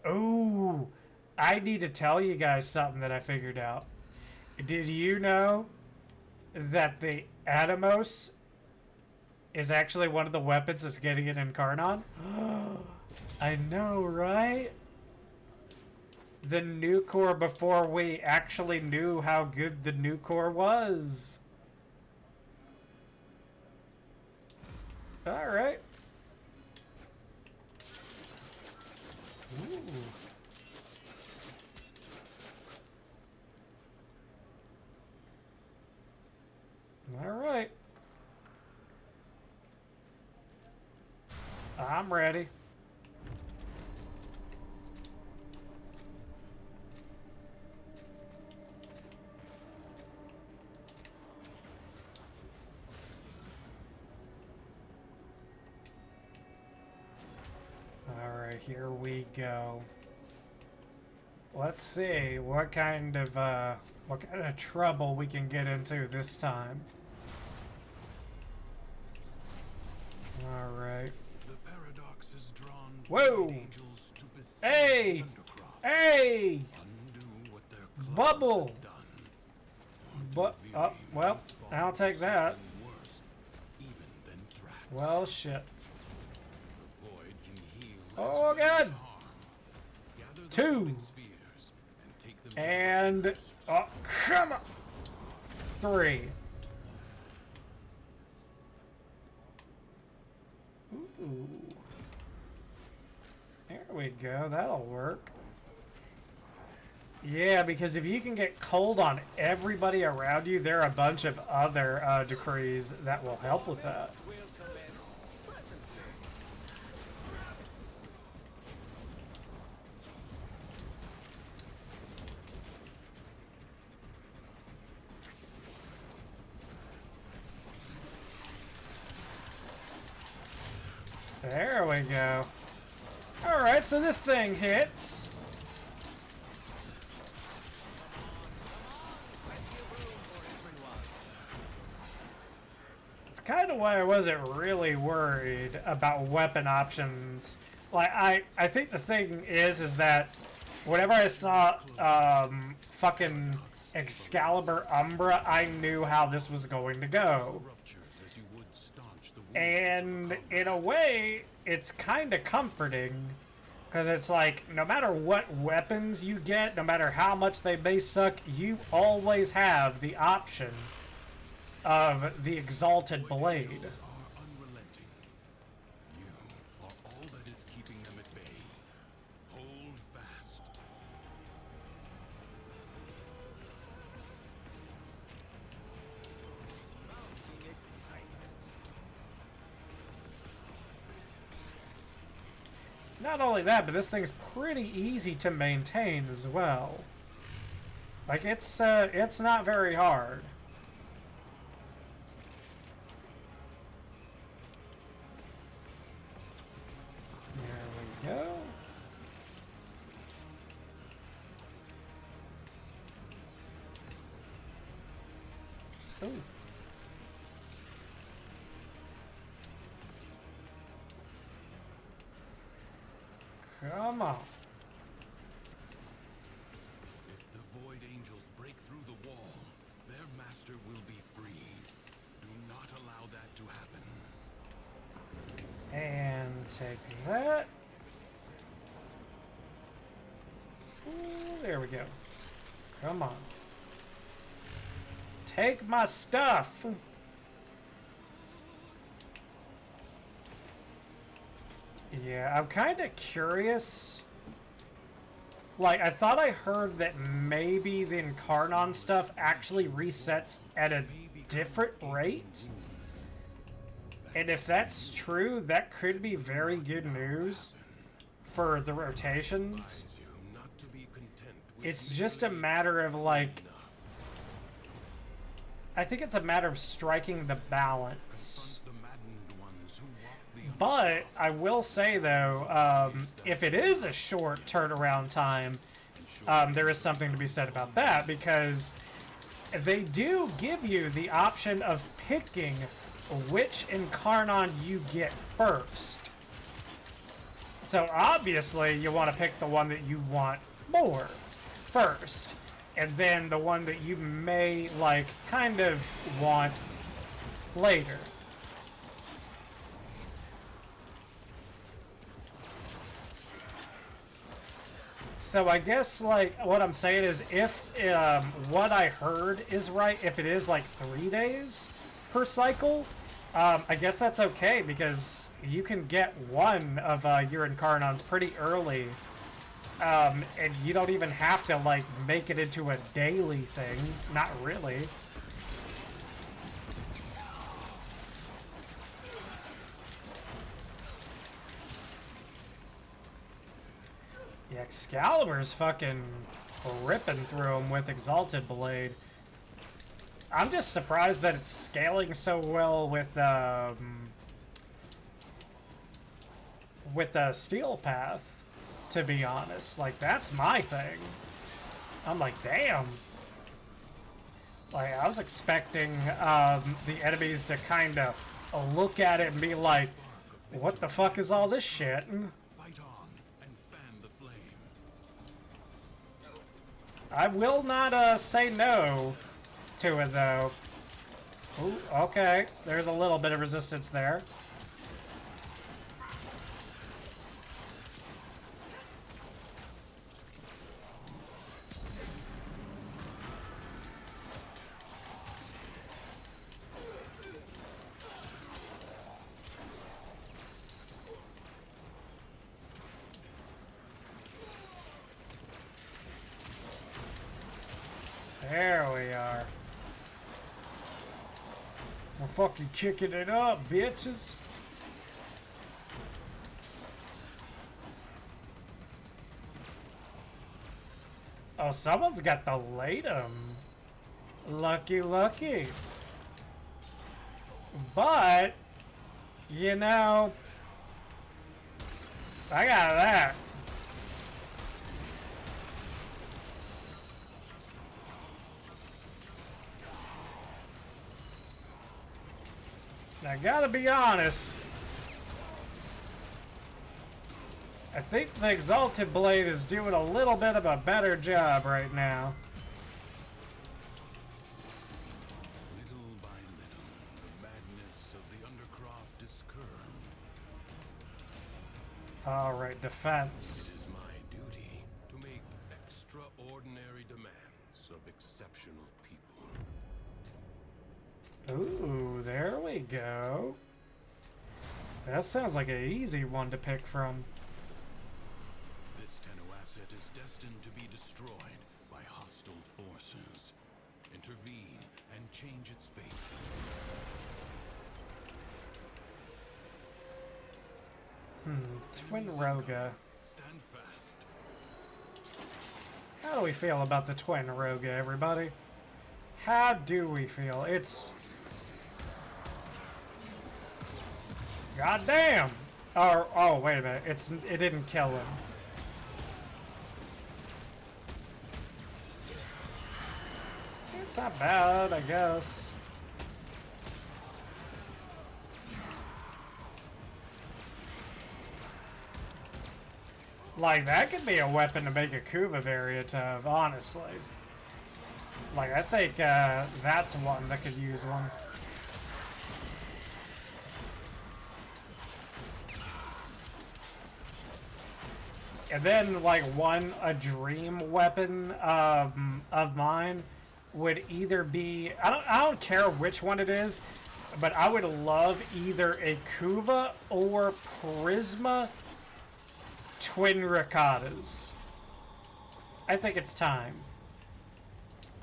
Ooh! I need to tell you guys something that I figured out. Did you know that the Atomos is actually one of the weapons that's getting an Incarnon? I know, right? The new core before we actually knew how good the new core was. Alright. Ooh. Alright. I'm ready. Alright, here we go. Let's see what kind of trouble we can get into this time. Alright. The paradox is drawn Whoa! void angels to besiege Hey! the undercroft, Hey! undo what their clones Bubble! have done, or But to vary well, my I'll take that. something worse, even than threats. Well, shit. The void can heal Oh, as well as God. harm. Gather the Two. floating spheres and take them to the And Raptors. come on. 3. Ooh. There we go. That'll work. Yeah, because if you can get cold on everybody around you, there are a bunch of other decrees that will help with that. There we go. Alright, so this thing hits. It's kind of why I wasn't really worried about weapon options. Like, I think the thing is that whenever I saw fucking Excalibur Umbra, I knew how this was going to go. Ruptures as you would staunch the wounds of a And combat. in a way, it's kind of comforting. Because it's like, no matter what weapons you get, no matter how much they may suck, you always have the option of the Exalted Blade. Angels are unrelenting. You are all that is keeping them at bay. Hold fast. Not only that, but this thing's pretty easy to maintain as well. Like, it's not very hard. There we go. Ooh. Come on. If the Void Angels break through the wall, their master will be freed. Do not allow that to happen. And take that. Ooh, there we go. Come on. Take my stuff. Yeah, I'm kind of curious. Like, I thought I heard that maybe the Incarnon stuff actually resets at a different rate. And if that's true, that could be very good news for the rotations. You not to be content with It's just a matter of, like, I think it's a matter of striking the balance. the maddened ones who walk the But I will say, though, if it is a short turnaround time, there is something to be said about that, because they do give you the option of picking which Incarnon you get first. So obviously you want to pick the one that you want more first, and then the one that you may, like, kind of want later. So I guess, like, what I'm saying is, if what I heard is right, if it is like 3 days per cycle, I guess that's okay, because you can get one of your Incarnons pretty early, and you don't even have to, like, make it into a daily thing. Not really. Yeah, Excalibur's fucking ripping through him with Exalted Blade. I'm just surprised that it's scaling so well with, with a steel path, to be honest. Like, that's my thing. I'm like, damn. Like, I was expecting the enemies to kind of look at it and be like, what the fuck is all this shit? Fight on and fan the flame. I will not say no to it, though. Ooh, okay. There's a little bit of resistance there. There we are. We're fucking kicking it up, bitches. Oh, someone's got the Latum. Lucky, lucky. But, you know, I got that. I gotta be honest. I think the Exalted Blade is doing a little bit of a better job right now. Little by little, the madness of the Undercroft is curbed. Alright, defense. It is my duty to make extraordinary demands of exceptional people. Ooh, there we go. That sounds like an easy one to pick from. This Tenno asset is destined to be destroyed by hostile forces. Intervene and change its fate. Twin Enemies Roga. incoming. Stand fast. How do we feel about the Twin Roga, everybody? How do we feel? It's... God damn! Oh, wait a minute. It didn't kill him. It's not bad, I guess. Like, that could be a weapon to make a Kuva variant of, honestly. Like, I think that's one that could use one. And then, like, a dream weapon of mine would either be... I don't care which one it is, but I would love either a Kuva or Prisma Twin Rickadas. I think it's time.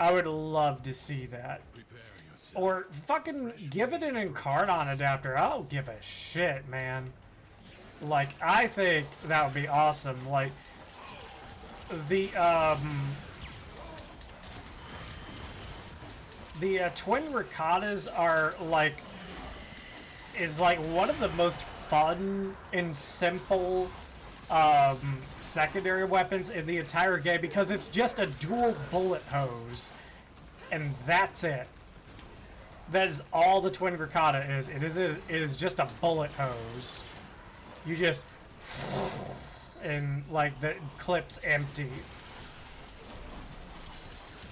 I would love to see that. Prepare yourself. Or fucking give it an Incarnon adapter. I don't give a shit, man. Like, I think that would be awesome. Like, the Twin Rickadas are, like, is, like, one of the most fun and simple secondary weapons in the entire game because it's just a dual bullet hose. And that's it. That is all the Twin Riccata is. It is just a bullet hose. You just... and, like, the clip's empty.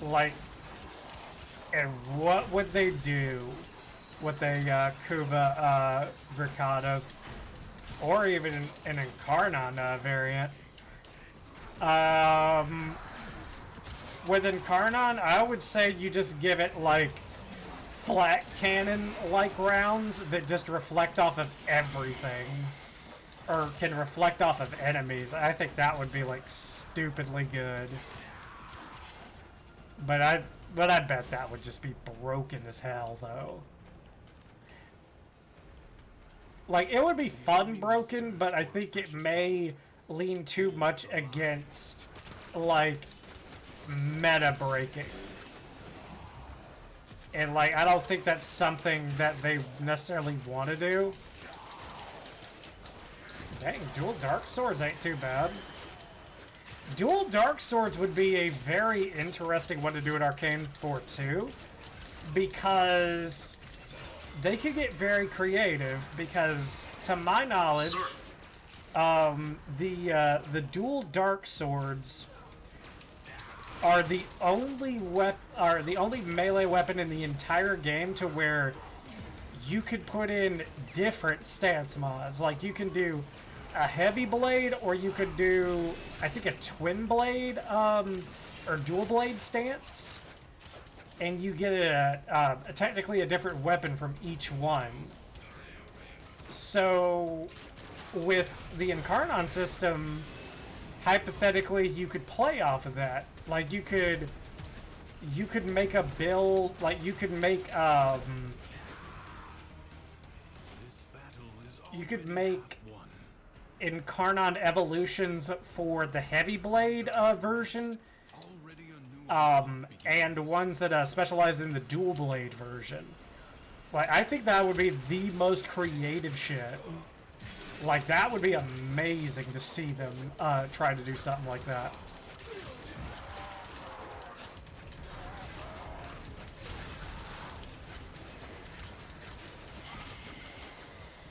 Like... And what would they do with a Kuva Riccata? Or even an Incarnon variant? With Incarnon, I would say you just give it, like, flat cannon-like rounds that just reflect off of everything. Or can reflect off of enemies. I think that would be, like, stupidly good. But I bet that would just be broken as hell, though. Like, it would be fun broken, but I think it may lean too much against, like, meta breaking. And, like, I don't think that's something that they necessarily want to do. Dang, dual dark swords ain't too bad. Dual dark swords would be a very interesting one to do at Arcane for too, because they could get very creative. Because to my knowledge, the dual dark swords are the only melee weapon in the entire game to where you could put in different stance mods. Like you can do a heavy blade, or you could do, I think, a twin blade or dual blade stance, and you get technically a different weapon from each one. So with the Incarnon system, hypothetically, you could play off of that. Like you could make a build, like you could make Incarnon evolutions for the heavy blade version, and ones that specialize in the dual blade version. Like, I think that would be the most creative shit. Like, that would be amazing to see them try to do something like that.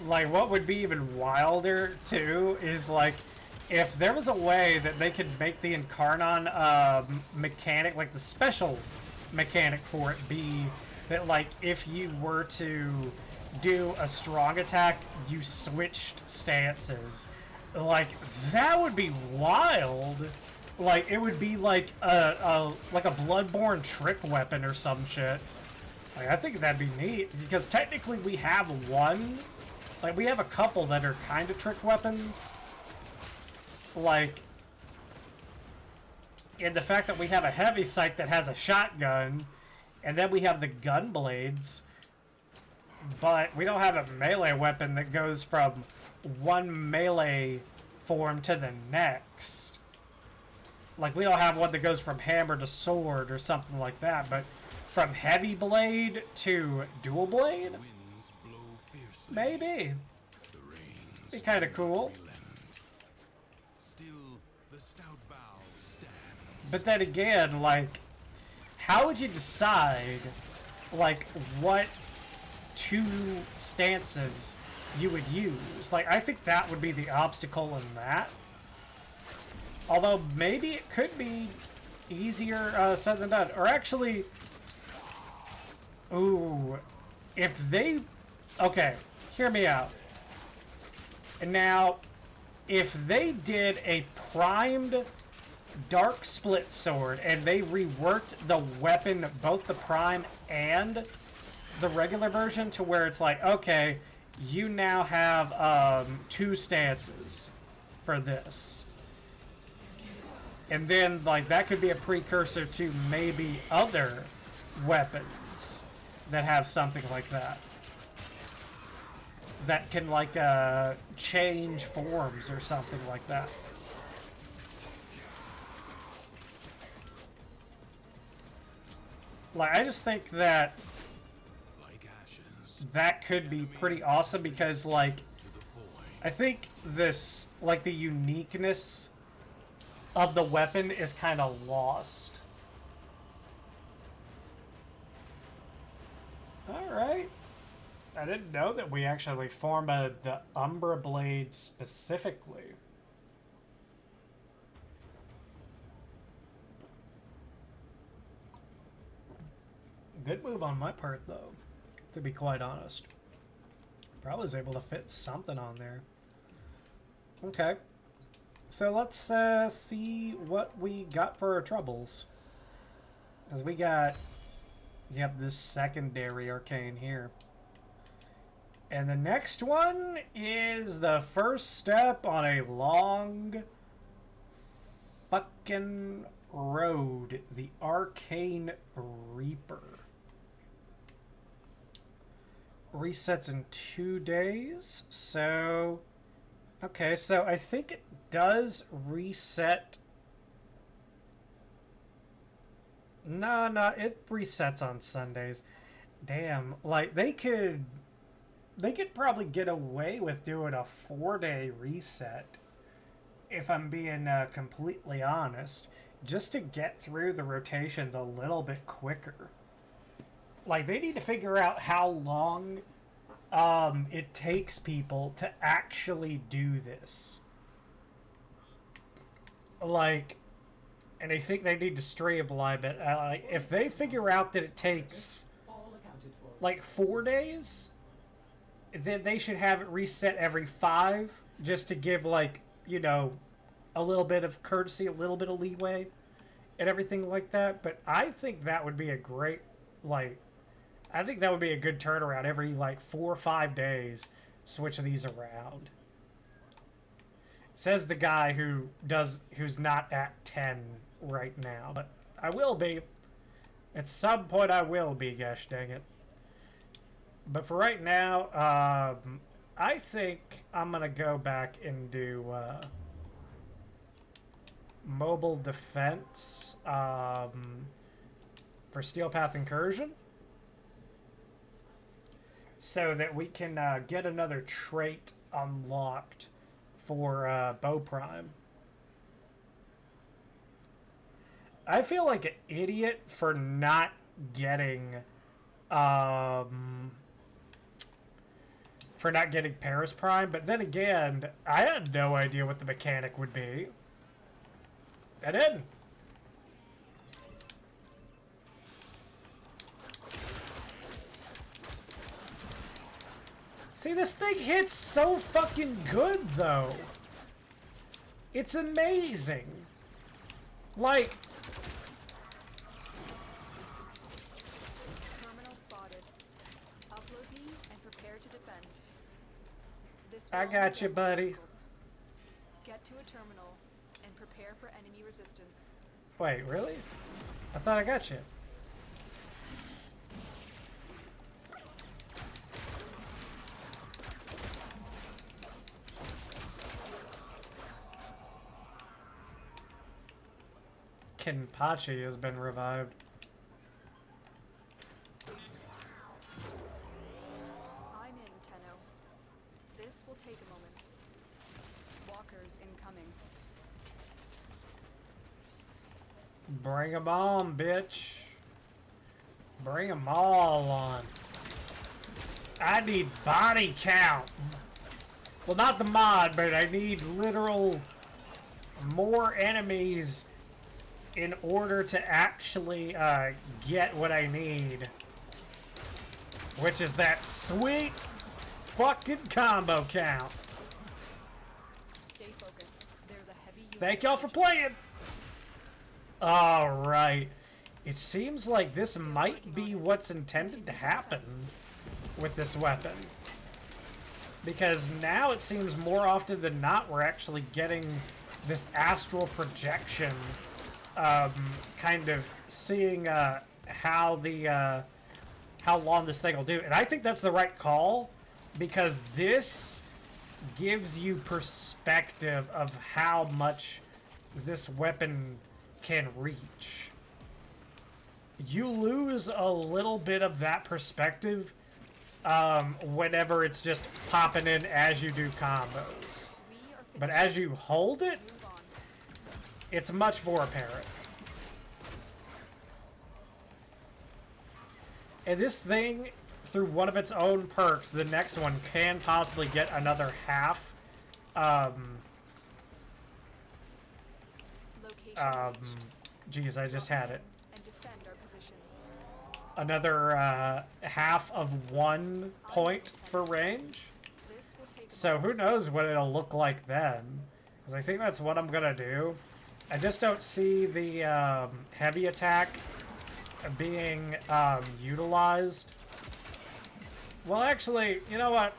Like, what would be even wilder, too, is, like, if there was a way that they could make the Incarnon mechanic, like, the special mechanic for it be that, like, if you were to do a strong attack, you switched stances. Like, that would be wild. Like, it would be like a Bloodborne trick weapon or some shit. Like, I think that'd be neat, because technically we have one. Like, we have a couple that are kind of trick weapons. Like, in the fact that we have a heavy sight that has a shotgun, and then we have the gun blades, but we don't have a melee weapon that goes from one melee form to the next. Like, we don't have one that goes from hammer to sword or something like that, but from heavy blade to dual blade? Maybe. Be kind of cool. But then again, like, how would you decide, like, what two stances you would use? Like, I think that would be the obstacle in that. Although, maybe it could be easier said than done. Or actually, ooh, if they... Okay, hear me out. And now, if they did a primed dark split sword and they reworked the weapon, both the prime and the regular version, to where it's like, okay, you now have two stances for this. And then, like, that could be a precursor to maybe other weapons that have something like that. That can, like, change forms or something like that. Like, I just think that that could be pretty awesome, because, like, I think this, like, the uniqueness of the weapon is kind of lost. Alright. I didn't know that we actually formed the Umbra Blade specifically. Good move on my part, though, to be quite honest. Probably was able to fit something on there. Okay. So let's see what we got for our troubles. Because we got, yep, this secondary arcane here. And the next one is the first step on a long fucking road. The Arcane Reaper. Resets in 2 days. So, okay, so I think it does reset. No, it resets on Sundays. Damn, like, they could they could probably get away with doing a 4-day reset, if I'm being completely honest, just to get through the rotations a little bit quicker. Like, they need to figure out how long it takes people to actually do this. Like, and I think they need to streamline it. Like, if they figure out that it takes All accounted for. like 4 days, then they should have it reset every 5, just to give, like, you know, a little bit of courtesy, a little bit of leeway, and everything like that. But I think that would be a great, like, I think that would be a good turnaround. Every, like, 4 or 5 days, switch these around. Says the guy who's not at 10 right now, but I will be. At some point I will be, gosh dang it. But for right now, I think I'm gonna go back and do mobile defense for Steel Path Incursion, so that we can get another trait unlocked for Bow Prime. I feel like an idiot for not getting Paris Prime, but then again, I had no idea what the mechanic would be. I didn't. See, this thing hits so fucking good, though. It's amazing. Like, Terminal spotted. Upload me and prepare to defend. This I will got be you, buddy. difficult. Get to a terminal and prepare for enemy resistance. wait, really? I thought I got you. Kenpachi has been revived. I'm in, Tenno. This will take a moment. Walkers incoming. Bring 'em on, bitch. Bring 'em all on. I need body count. Well, not the mod, but I need literal more enemies in order to actually get what I need. Which is that sweet fucking combo count. Stay focused. There's a heavy unit. Thank y'all for playing. Alright. It seems like this might be what's intended to happen with this weapon. Because now it seems more often than not we're actually getting this astral projection, kind of seeing how long this thing will do. And I think that's the right call, because this gives you perspective of how much this weapon can reach. You lose a little bit of that perspective whenever it's just popping in as you do combos. We are But as you hold it, move on. it's much more apparent. And this thing, through one of its own perks, the next one can possibly get another half. Location reached. Geez, I just had it. And defend our position. Another half of 1 point for range. This will take a So who knows what it'll look like then. Because I think that's what I'm going to do. I just don't see the heavy attack being utilized. Well, actually, you know what?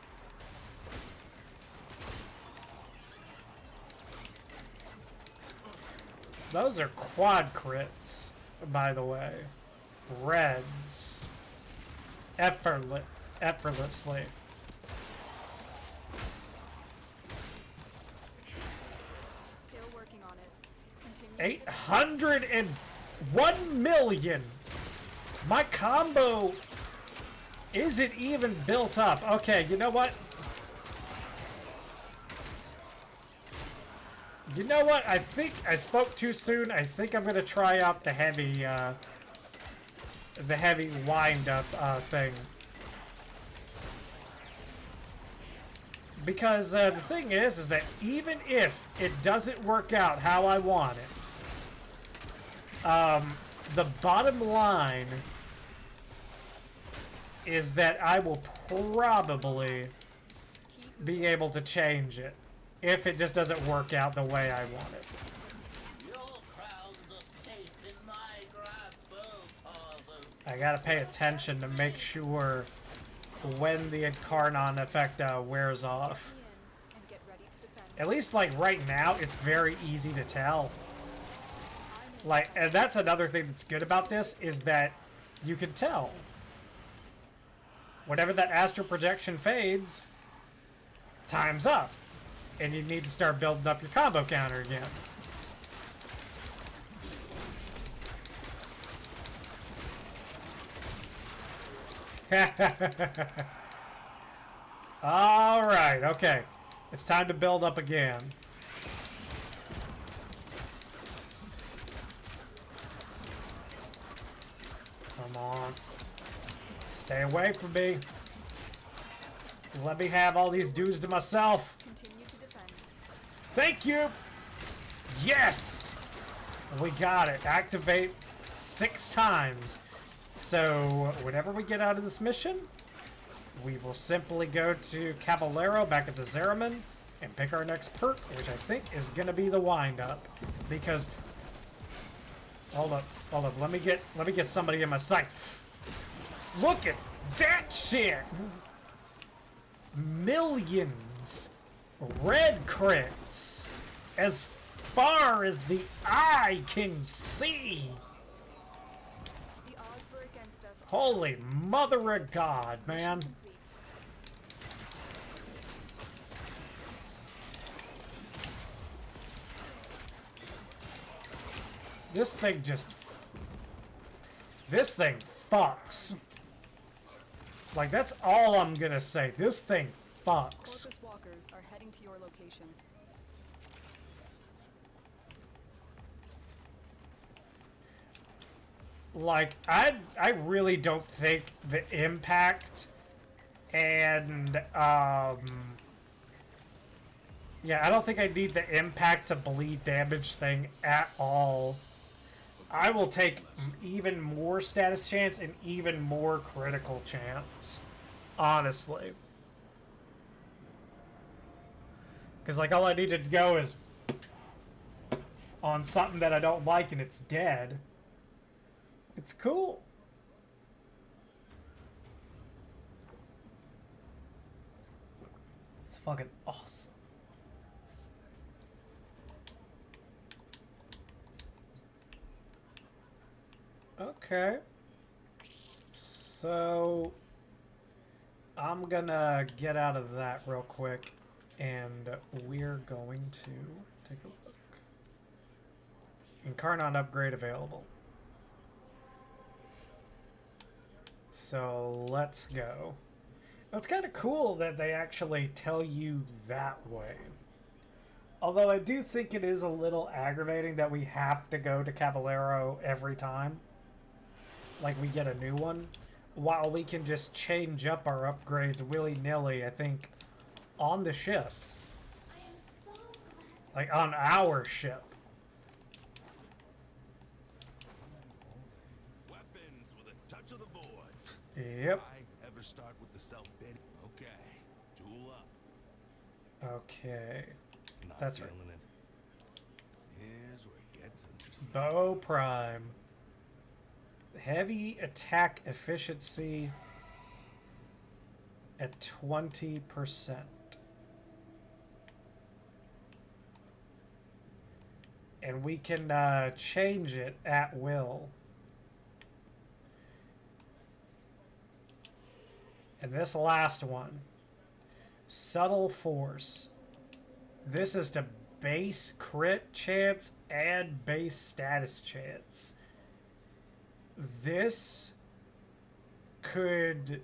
Those are quad crits, by the way. Reds. Effortlessly. Still working on it. Continue. to defend. 801 million! My combo Is it even built up? Okay, you know what? You know what? I think I spoke too soon. I think I'm gonna try out the heavy wind-up thing. Because the thing is that even if it doesn't work out how I want it, the bottom line is that I will probably be able to change it if it just doesn't work out the way I want it. Your crowns are safe in my grasp, oh father. I gotta pay attention to make sure when the Incarnon effect wears off. And get ready to defend. At least, like, right now, it's very easy to tell. Like, and that's another thing that's good about this, is that you can tell. Whenever that astral projection fades, time's up. And you need to start building up your combo counter again. Alright, okay. It's time to build up again. Come on. Stay away from me. Let me have all these dudes to myself. Continue to defend. Thank you! Yes! We got it. Activate 6 times. So, whenever we get out of this mission, we will simply go to Caballero back at the Zeraman and pick our next perk, which I think is going to be the wind-up. Because... Hold up. Let me get somebody in my sights. Look at that shit! Millions! Red crits! As far as the eye can see! The odds were against us. Holy mother of God, man. Complete. This thing just... This thing fucks. Like, that's all I'm gonna say. This thing fucks. Corpus walkers are heading to your location. Like, I really don't think the impact and, yeah, I don't think I need the impact to bleed damage thing at all. I will take even more status chance and even more critical chance. Honestly. Because, like, all I needed to go is on something that I don't like and it's dead. It's cool. It's fucking awesome. Okay. So I'm gonna get out of that real quick and we're going to take a look. Incarnon upgrade available. So let's go. It's kind of cool that they actually tell you that way. Although I do think it is a little aggravating that we have to go to Caballero every time. Like we get a new one. While we can just change up our upgrades willy-nilly, I think, on the ship. Like on our ship. Weapons with a touch of the void. Yep. I ever start with the self-pity? Okay. Tool up. Okay. Not That's right. feeling it. Here's where it gets interesting. Bow Prime. Heavy attack efficiency at 20%. And we can change it at will. And this last one, Subtle Force. This is to base crit chance and base status chance. This could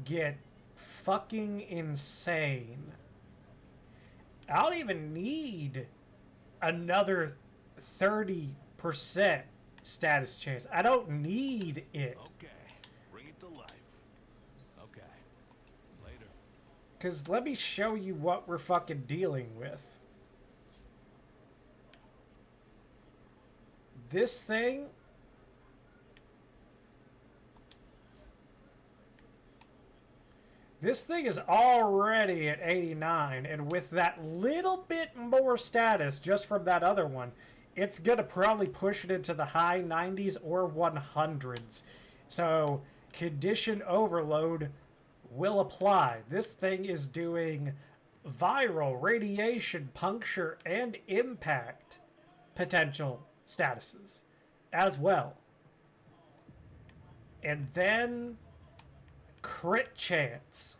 get fucking insane. I don't even need another 30% status chance. I don't need it. Okay, bring it to life. Okay, later. Because let me show you what we're fucking dealing with. This thing... This thing is already at 89, and with that little bit more status just from that other one, it's going to probably push it into the high 90s or 100s. So, condition overload will apply. This thing is doing viral, radiation, puncture, and impact potential statuses as well. And then crit chance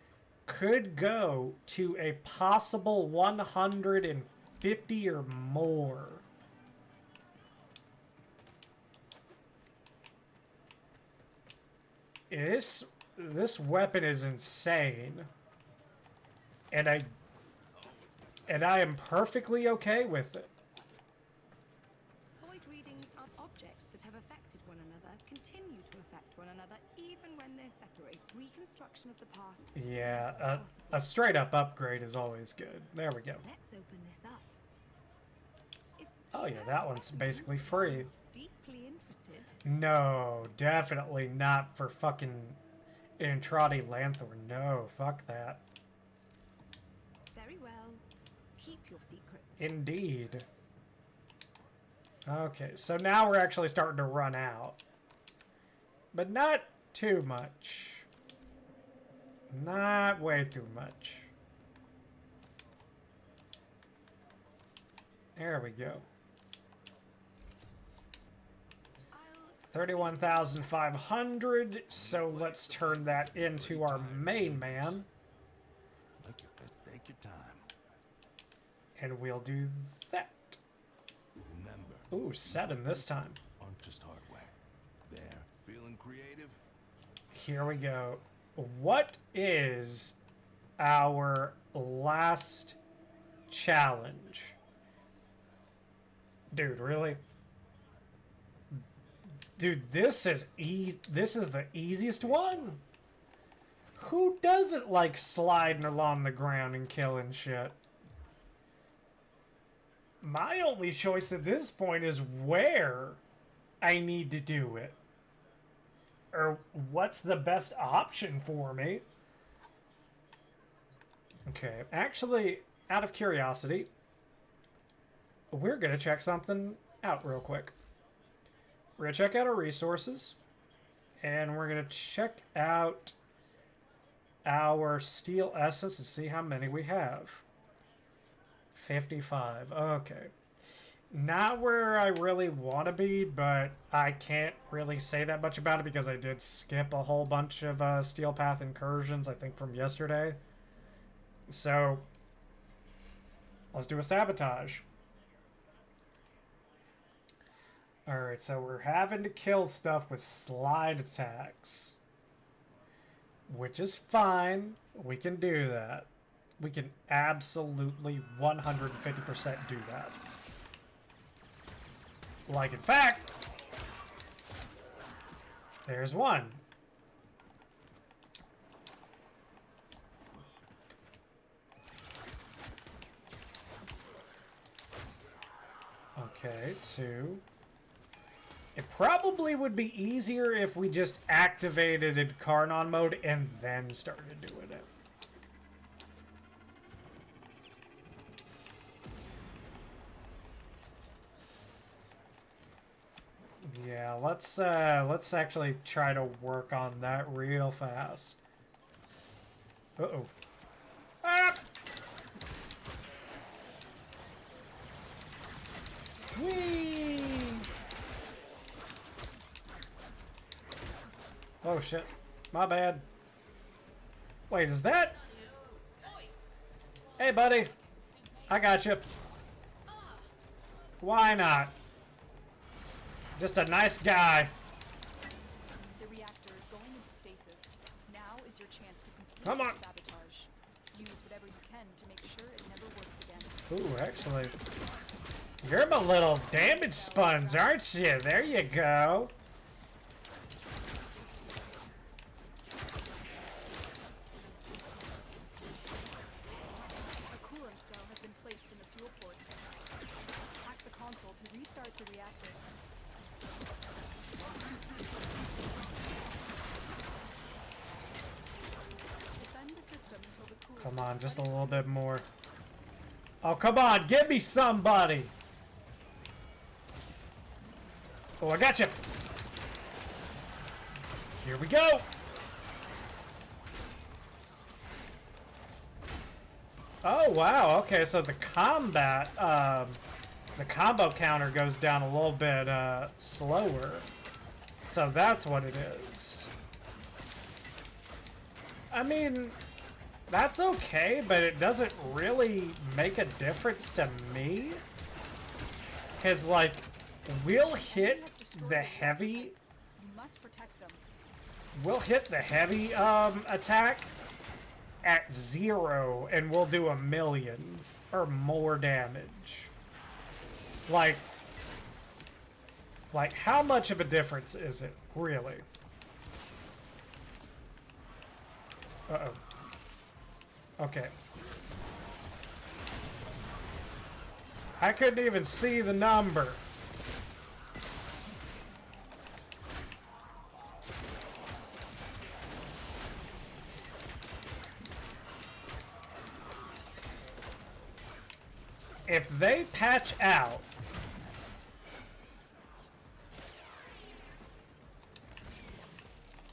could go to a possible 150 or more. This weapon is insane. And I am perfectly okay with it. Void readings of objects that have affected one another continue to affect one another even when they're separate. Reconstruction of the past. Yeah, a straight up upgrade is always good. There we go. Let's open this up. If Oh you yeah, have that one's specimens, basically free. deeply interested. No, definitely not for fucking Entrati Lanthorn. No, fuck that. Very well. Keep your secrets. Indeed. Okay, so now we're actually starting to run out. But not too much. Not way too much. There we go. 31,500, so let's turn that into our main man. Take your time. And we'll do that. Remember, Ooh, 7 this time. aren't just hardware. There, feeling creative? Here we go. What is our last challenge? Dude, really? Dude, this is the easiest one. Who doesn't like sliding along the ground and killing shit? My only choice at this point is where I need to do it. Or what's the best option for me? Okay, actually, out of curiosity, we're going to check something out real quick. We're going to check out our resources, and we're going to check out our steel essence and see how many we have. 55. Okay. Not where I really want to be, but I can't really say that much about it because I did skip a whole bunch of Steel Path incursions, I think, from yesterday. So, let's do a sabotage. Alright, so we're having to kill stuff with slide attacks. Which is fine. We can do that. We can absolutely 150% do that. Like, in fact, there's one. Okay, 2. It probably would be easier if we just activated Incarnon mode and then started doing it. Yeah, let's actually try to work on that real fast. Uh-oh. Ah! Whee! Oh shit. My bad. Wait, is that? Hey buddy. I got you. Why not? Just a nice guy. The reactor is going into stasis. Now is your chance to Come on. Sabotage. Use whatever you can to make sure it never works again. Ooh, actually. You're my little damage sponge, aren't you? There you go. A coolant cell has been placed in the fuel port. Hack the console to restart the reactor. Defend the system until the coolant Come on, is just a ready little for bit the more. system. Oh, come on, give me somebody. Oh, I got you. Here we go. Oh, wow. Okay, so the combat, the combo counter goes down a little bit slower. So that's what it is. I mean, that's okay, but it doesn't really make a difference to me. Because, like, we'll hit the heavy... You must protect them. We'll hit the heavy attack at 0, and we'll do 1,000,000 or more damage. Like, how much of a difference is it, really? Uh-oh. Okay. I couldn't even see the number. If they patch out,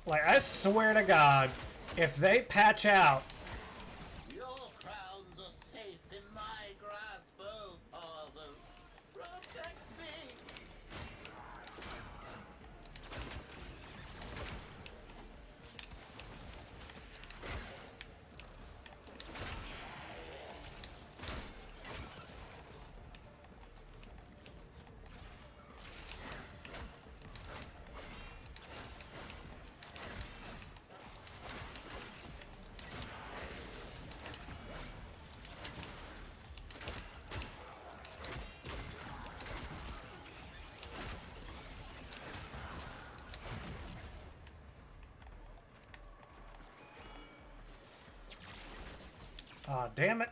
like, I swear to God, if they patch out, Your crowns are safe in my grasp, oh Father. Protect me! oh, damn it.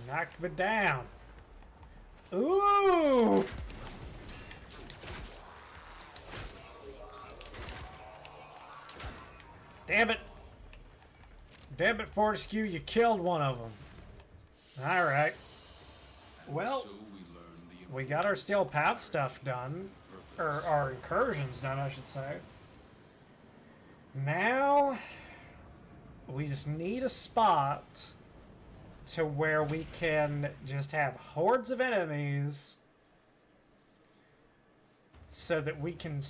Knocked me down. Ooh! Damn it. Damn it, Fortescue, you killed one of them. Alright. Well, So we learn the we got our Steel Path stuff done. Or our incursions done, I should say. Now, we just need a spot to where we can just have hordes of enemies so that we can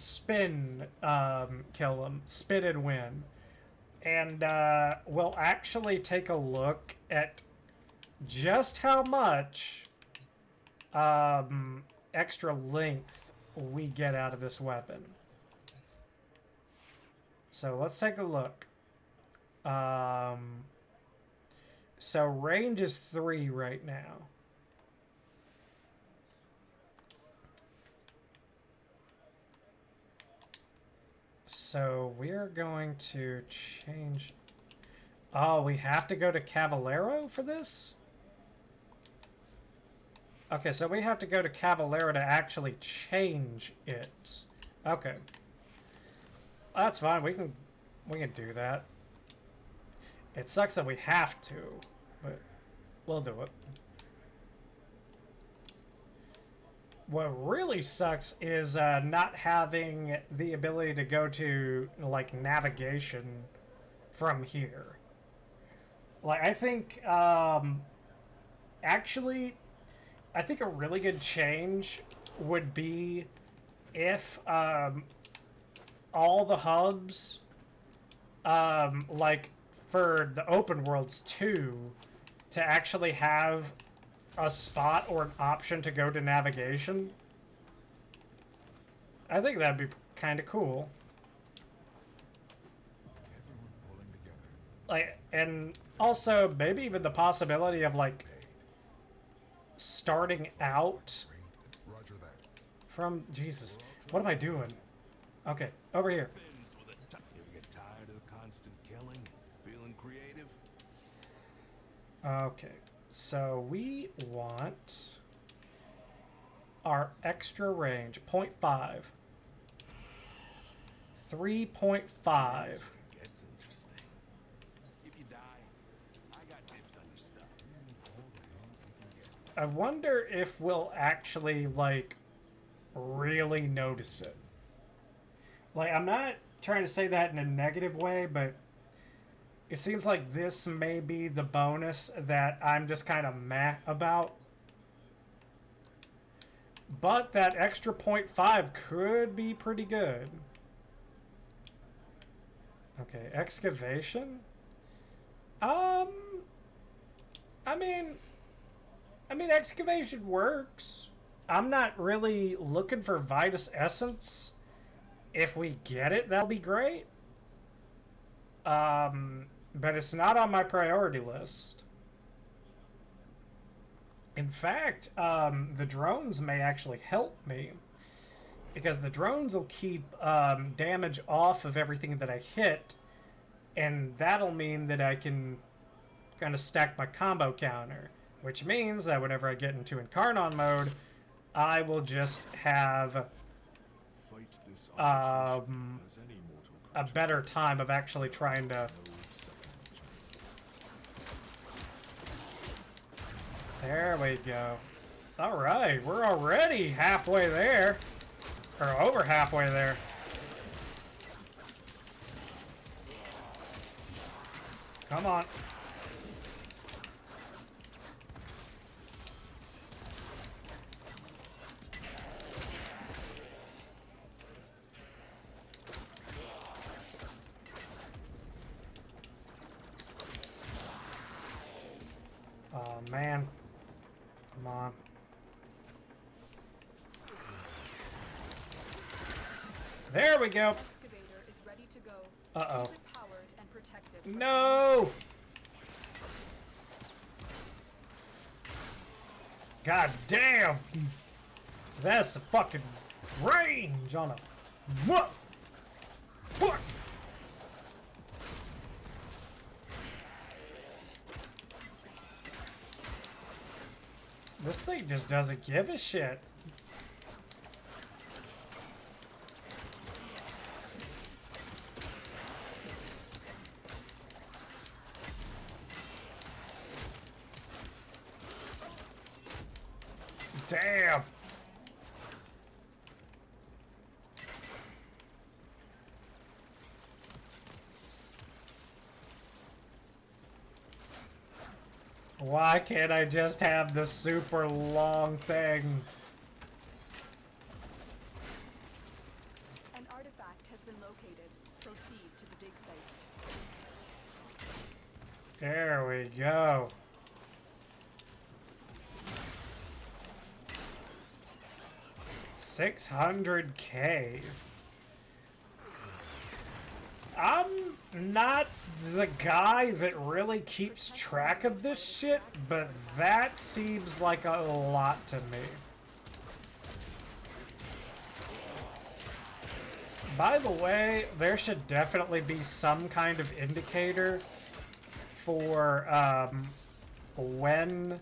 kill them, spin and win. And we'll actually take a look at just how much extra length we get out of this weapon. So let's take a look. So range is 3 right now. So we're going to change... Oh, we have to go to Cavallero for this? Okay, so we have to go to Cavallero to actually change it. Okay. That's fine, we can do that. It sucks that we have to, but we'll do it. What really sucks is not having the ability to go to, like, navigation from here. Like, I think, actually, I think a really good change would be if, all the hubs, like, for the open worlds too, to actually have a spot or an option to go to navigation. I think that'd be kind of cool. Everyone pulling together And also, maybe even the possibility of, like, starting out Roger that. from... Jesus, what am I doing? Okay, over here. You ever get tired of the constant killing? Feeling creative? Okay, so we want our extra range, 0.5. 3.5. It gets interesting. If you die, I got tips on your stuff. I wonder if we'll actually, like, really notice it. Like, I'm not trying to say that in a negative way, but it seems like this may be the bonus that I'm just kind of meh about. But that extra 0.5 could be pretty good. Okay, excavation? I mean, excavation works. I'm not really looking for Vitus Essence. If we get it, that'll be great. But it's not on my priority list. In fact, the drones may actually help me. Because the drones will keep damage off of everything that I hit. And that'll mean that I can kind of stack my combo counter. Which means that whenever I get into Incarnon mode, I will just have a better time of actually trying to... There we go. Alright, we're already halfway there. Or over halfway there. Come on. Oh, man. Come on. There we go. Excavator is ready to go. Uh-oh. Keep it powered and protected. No! God damn! That's a fucking range on a... What? Fuck! This thing just doesn't give a shit. Damn! Why can't I just have the super long thing? An artifact has been located. Proceed to the dig site. There we go. $600K. I'm not the guy that really keeps track of this shit, but that seems like a lot to me. By the way, there should definitely be some kind of indicator for when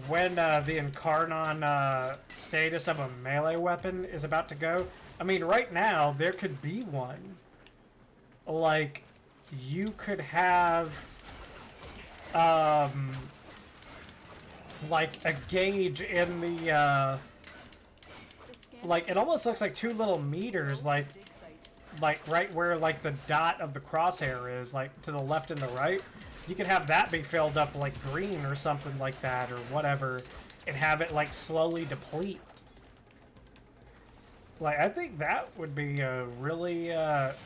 the Incarnon status of a melee weapon is about to go. I mean, right now, there could be one. Like, you could have, like, a gauge in the, like, it almost looks like two little meters, like right where, like, the dot of the crosshair is, like, to the left and the right. You could have that be filled up, like, green or something like that, or whatever, and have it, like, slowly deplete. Like, I think that would be a really,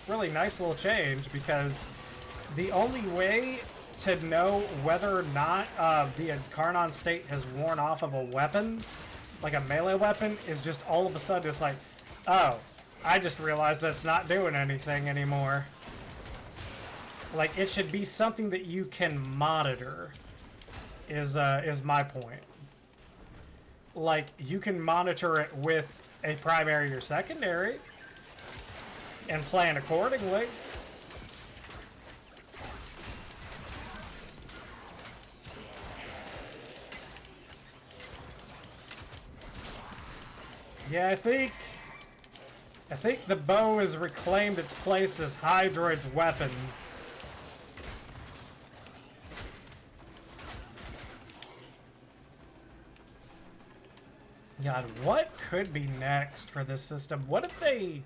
really nice little change, because the only way to know whether or not the Incarnon state has worn off of a weapon, like a melee weapon, is just all of a sudden it's like, oh, I just realized that it's not doing anything anymore. Like, it should be something that you can monitor, is my point. Like, you can monitor it with a primary or secondary and plan accordingly. Yeah, I think the bow has reclaimed its place as Hydroid's weapon. God, what could be next for this system? What if they...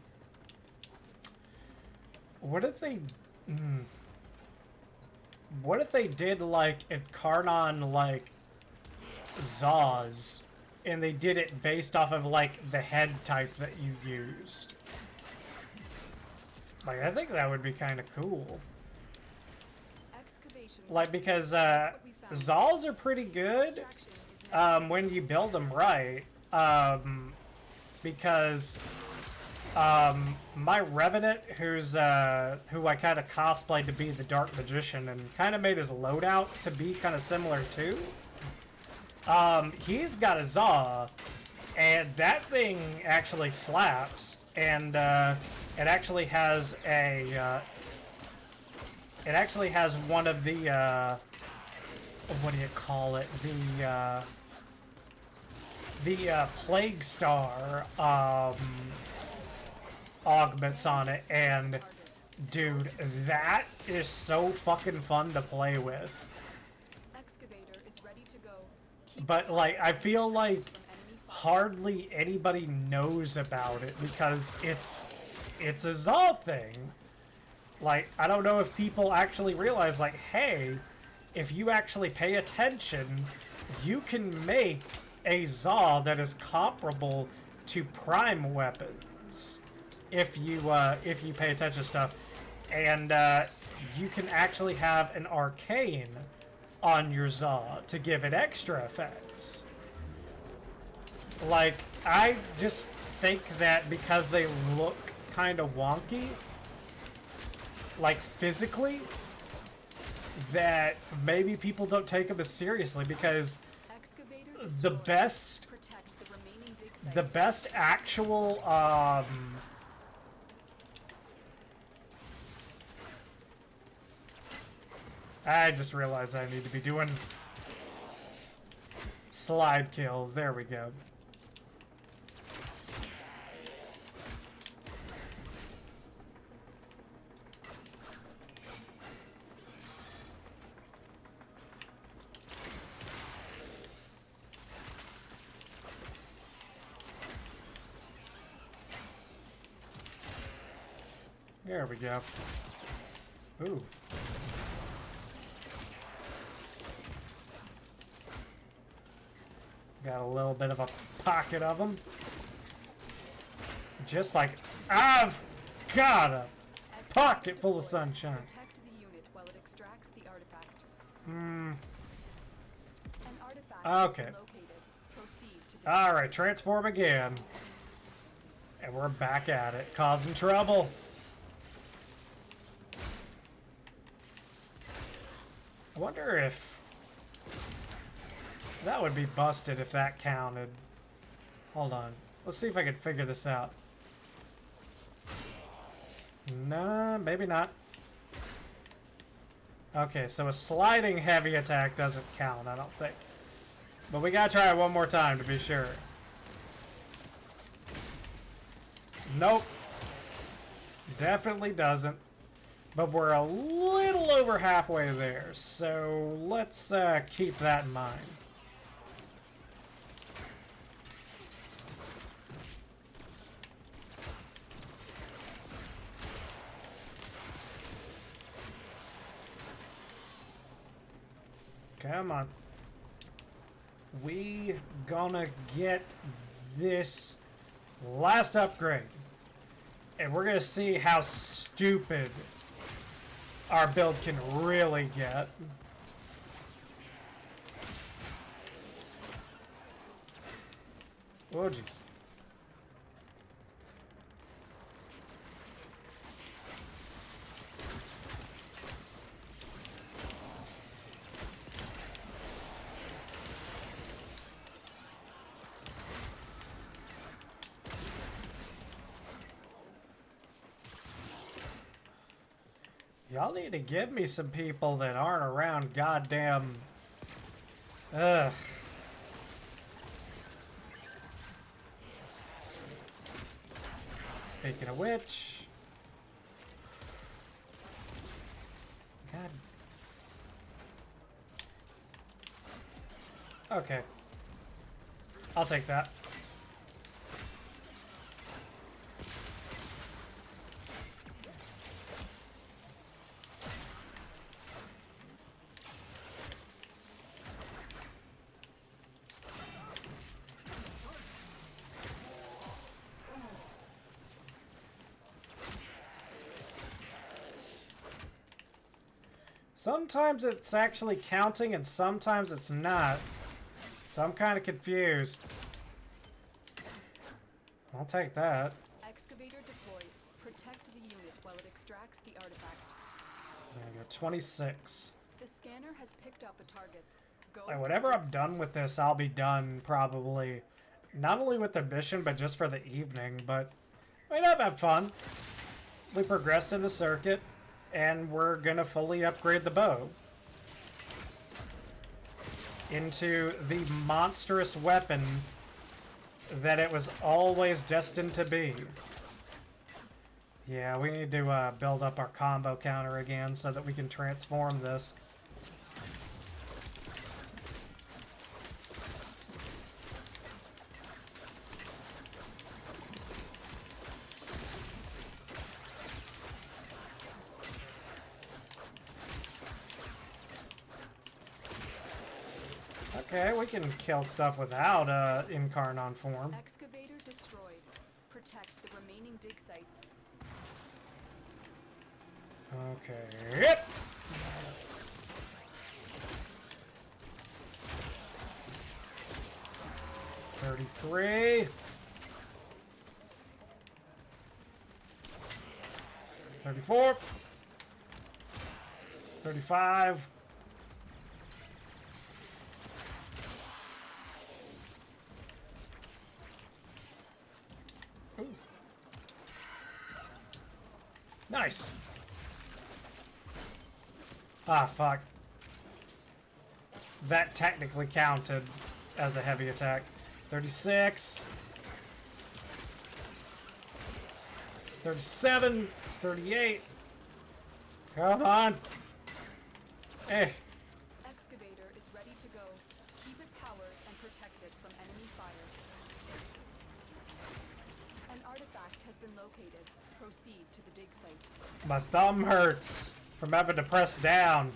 What if they did, like, Incarnon, like, Zaws, and they did it based off of, like, the head type that you used? Like, I think that would be kind of cool. Like, because, Zaws are pretty good, when you build them right. Because my Revenant, who I kind of cosplayed to be the Dark Magician and kind of made his loadout to be kind of similar too. He's got a Zaw, and that thing actually slaps, and it actually has a it actually has one of the what do you call it, the Plague Star augments on it, and dude, that is so fucking fun to play with. Excavator is ready to go. But like, I feel like hardly anybody knows about it because it's a Zaw thing. Like, I don't know if people actually realize, like, hey, if you actually pay attention, you can make a Zaw that is comparable to prime weapons if you pay attention to stuff, and you can actually have an arcane on your Zaw to give it extra effects. Like, I just think that because they look kind of wonky, like physically, that maybe people don't take them as seriously, because the best actual I just realized I need to be doing slide kills. There we go. There we go. Ooh. Got a little bit of a pocket of them. Just like I've got a pocket full of sunshine. Protect the unit while it extracts the artifact. An artifact okay. has been located. Proceed to the Alright, transform again. And we're back at it, causing trouble. I wonder if that would be busted if that counted. Hold on. Let's see if I can figure this out. Nah, maybe not. Okay, so a sliding heavy attack doesn't count, I don't think. But we gotta try it one more time to be sure. Nope. Definitely doesn't. But we're a little over halfway there, so let's keep that in mind. Come on. We gonna get this last upgrade. And we're gonna see how stupid our build can really get. Oh, jeez. Y'all need to give me some people that aren't around goddamn... Ugh. Speaking of which... God. Okay. I'll take that. Sometimes it's actually counting and sometimes it's not. So I'm kind of confused. I'll take that. Excavator deployed. Protect the unit while it extracts the artifact. There we go, 26. The scanner has picked up a target. Go Like, to whenever the I'm dig done site. with this, I'll be done probably. Not only with the mission, but just for the evening. But I mean, I've had fun. We progressed in the circuit, and we're gonna fully upgrade the bow into the monstrous weapon that it was always destined to be. Yeah, we need to build up our combo counter again so that we can transform this. Okay, we can kill stuff without Incarnon form. Excavator destroyed. Protect the remaining dig sites. Okay. Yep. $33. 34. 35. Ooh. Nice. Ah, fuck. That technically counted as a heavy attack. 36. 37. 38. Come on. Hey. Excavator is ready to go. Keep it powered and protect it from enemy fire. An artifact has been located. Proceed to the dig site. My thumb hurts from having to press down.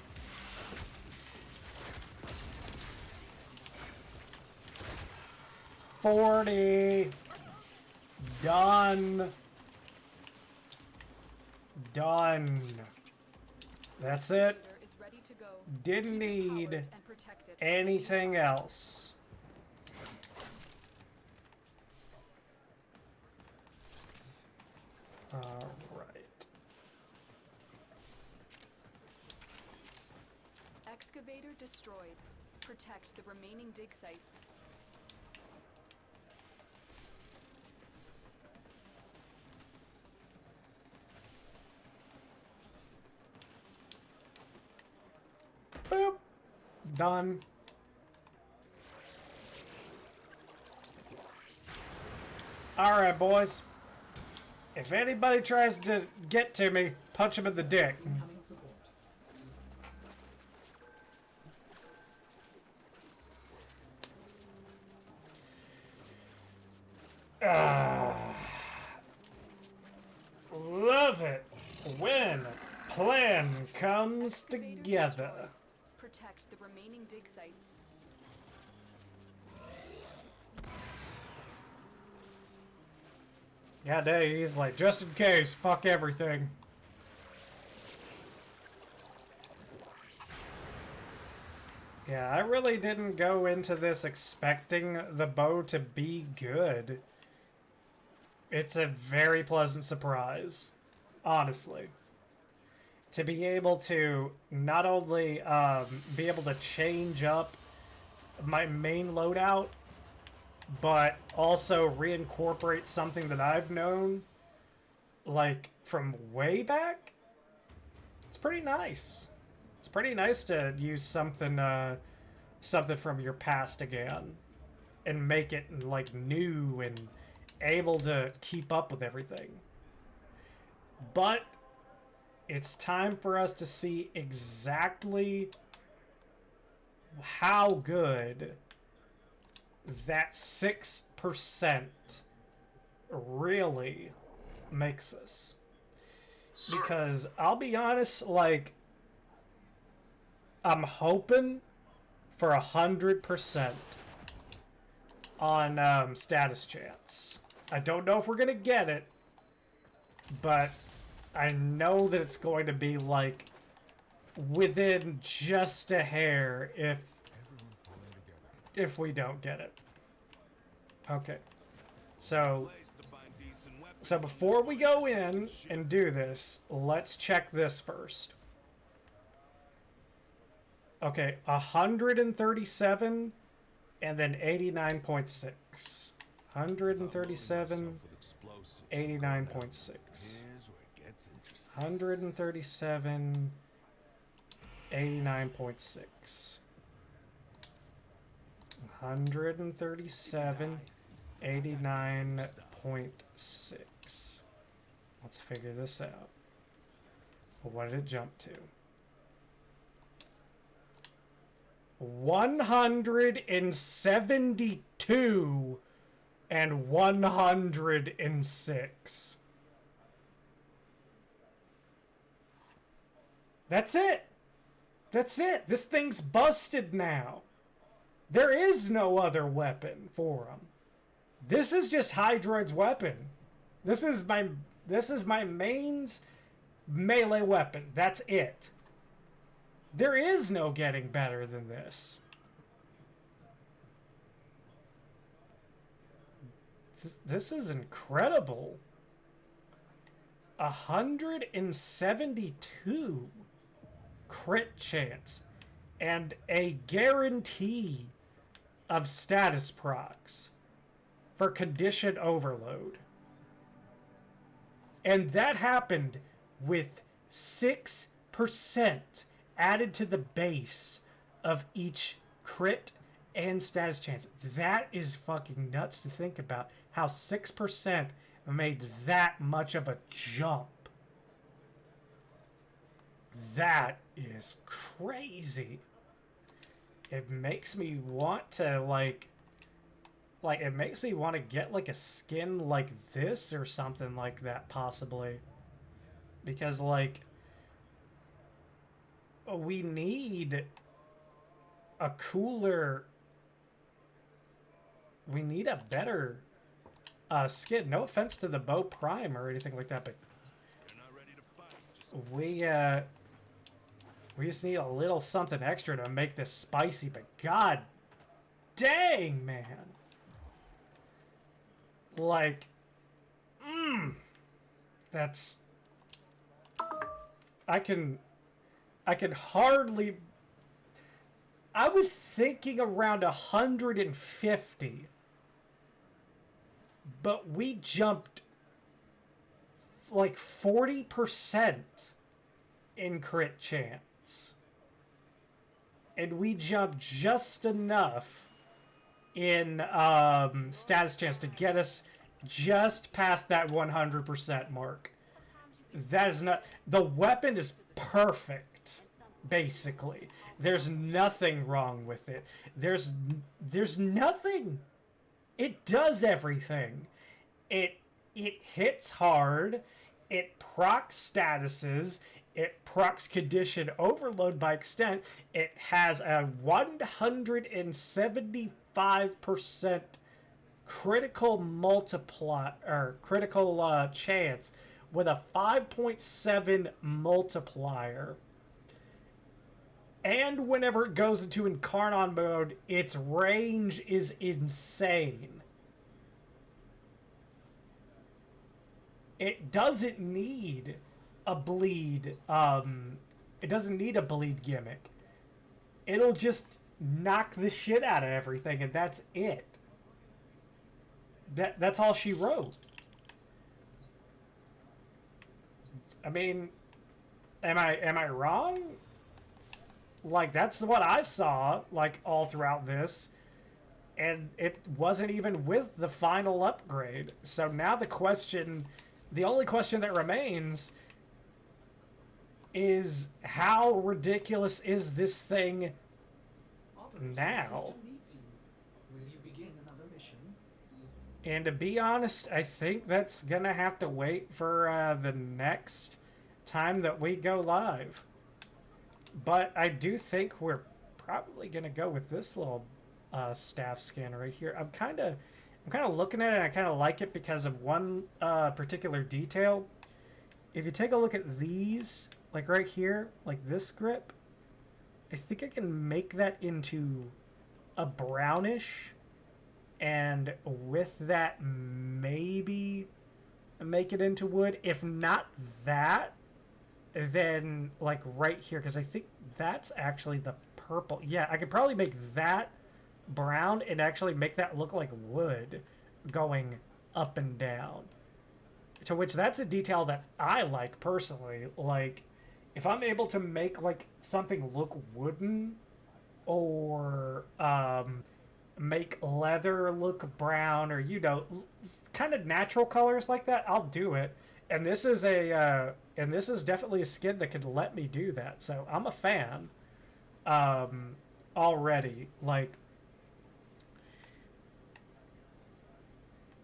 $40. Done. Done. That's it. Excavator is ready to go. Didn't Keep it powered need and protect it from enemy anything fire. else. All right. Excavator destroyed. Protect the remaining dig sites. Boop. Done. All right, boys. If anybody tries to get to me, punch him in the dick. Incoming support. Love it when plan comes Excavator together. destroyed. Protect the remaining dig sites. God dang, he's like, just in case, fuck everything. Yeah, I really didn't go into this expecting the bow to be good. It's a very pleasant surprise, honestly. To be able to not only be able to change up my main loadout, but also reincorporate something that I've known, like, from way back, It's pretty nice. It's pretty nice to use something something from your past again and make it like new and able to keep up with everything. But it's time for us to see exactly how good that 6% really makes us. Because I'll be honest, like, I'm hoping for 100% on status chance. I don't know if we're gonna get it, but I know that it's going to be like within just a hair if we don't get it. Okay. So before we go in and do this, let's check this first. Okay, 137 and then 89.6. 137, 89.6. 137, 89.6. 137, 89.6. Let's figure this out. What did it jump to? 172 and 106. That's it. That's it. This thing's busted now. There is no other weapon for him. This is just Hydroid's weapon. This is my main's melee weapon. That's it. There is no getting better than this. This is incredible. 172 crit chance and a guarantee of status procs for condition overload. And that happened with 6% added to the base of each crit and status chance. That is fucking nuts to think about. How 6% made that much of a jump. That is crazy. It makes me want to like it makes me want to get like a skin like this or something like that possibly. Because like we need a cooler, we need a better skin. No offense to the Bow Prime or anything like that, but we just need a little something extra to make this spicy. But god dang, man, like that's I can hardly. I was thinking around 150, but we jumped like 40% in crit chance, and we jumped just enough in status chance to get us just past that 100% mark. That is not, the weapon is perfect, basically. There's nothing wrong with it. There's nothing. It does everything. It hits hard. It procs statuses. It procs condition overload by extent. It has a 175% critical multiply or critical chance with a 5.7 multiplier. And whenever it goes into Incarnon mode, its range is insane. It doesn't need a bleed, it doesn't need a bleed gimmick. It'll just knock the shit out of everything, and that's it. That's all she wrote. I mean, Am I wrong? Like, that's what I saw, like, all throughout this. And it wasn't even with the final upgrade. So now the only question that remains is how ridiculous is this thing Operator, the now? system needs you. Will you begin another mission? And to be honest, I think that's gonna have to wait for the next time that we go live. But I do think we're probably gonna go with this little staff scanner right here. I'm kind of looking at it, and I kind of like it because of one particular detail. If you take a look at these, like right here, like this grip, I think I can make that into a brownish, and with that maybe make it into wood. If not that, then like right here, because I think that's actually the purple. Yeah, I could probably make that brown and actually make that look like wood going up and down. To which that's a detail that I like personally. Like, if I'm able to make like something look wooden, or make leather look brown, or kind of natural colors like that, I'll do it. And this is definitely a skin that could let me do that. So I'm a fan already. Like,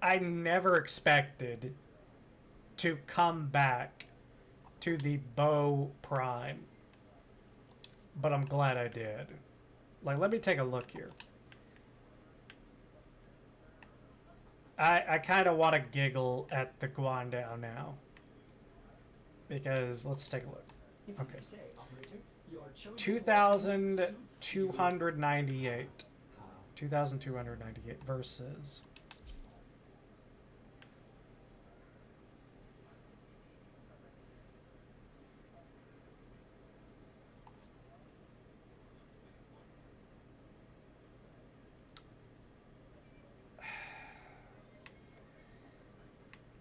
I never expected to come back to the bow prime, but I'm glad I did. Like, let me take a look here. I kind of want to giggle at the Guandao now, because let's take a look. If Okay. you say, operator, your chosen 2,298. 2,298 versus.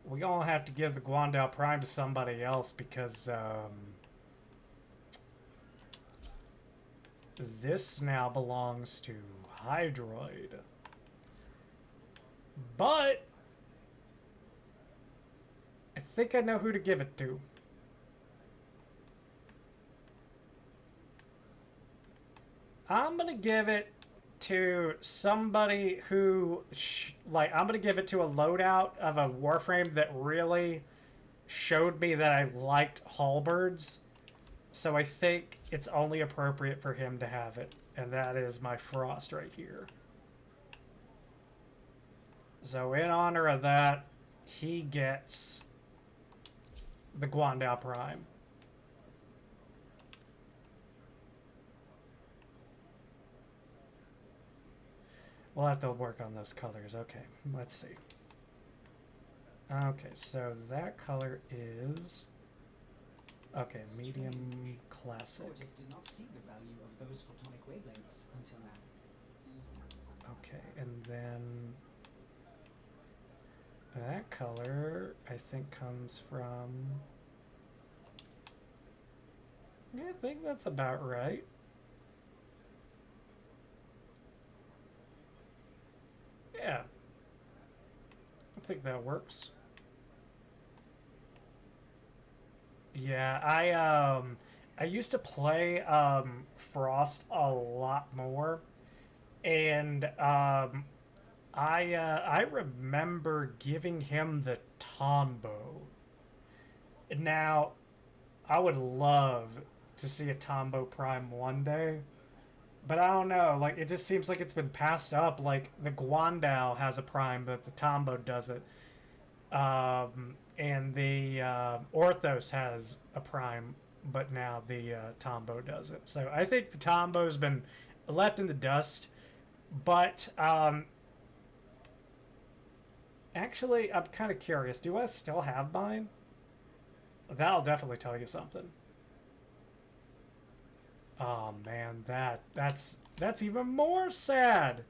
We gonna have to give the Guandao Prime to somebody else, because this now belongs to Hydroid. But I think I know who to give it to. I'm gonna give it to somebody who, I'm gonna give it to a loadout of a Warframe that really showed me that I liked halberds. So I think it's only appropriate for him to have it, and that is my Frost right here. So in honor of that, he gets the Guandao Prime. We'll have to work on those colors. Okay, let's see. Okay, so that color is... Okay, medium classic. I just did not see the value of those photonic wavelengths until now. Okay, and then that color, I think, comes from... Yeah, I think that's about right. Yeah. I think that works. Yeah, I used to play Frost a lot more, and I remember giving him the Tombow. Now, I would love to see a Tombow Prime one day, but I don't know. Like, it just seems like it's been passed up. Like, the Guandao has a Prime, but the Tombow doesn't. And the Orthos has a Prime, but now the Tombow doesn't. So I think the Tombow's been left in the dust. But actually, I'm kind of curious. Do I still have mine? That'll definitely tell you something. Oh man, that's even more sad.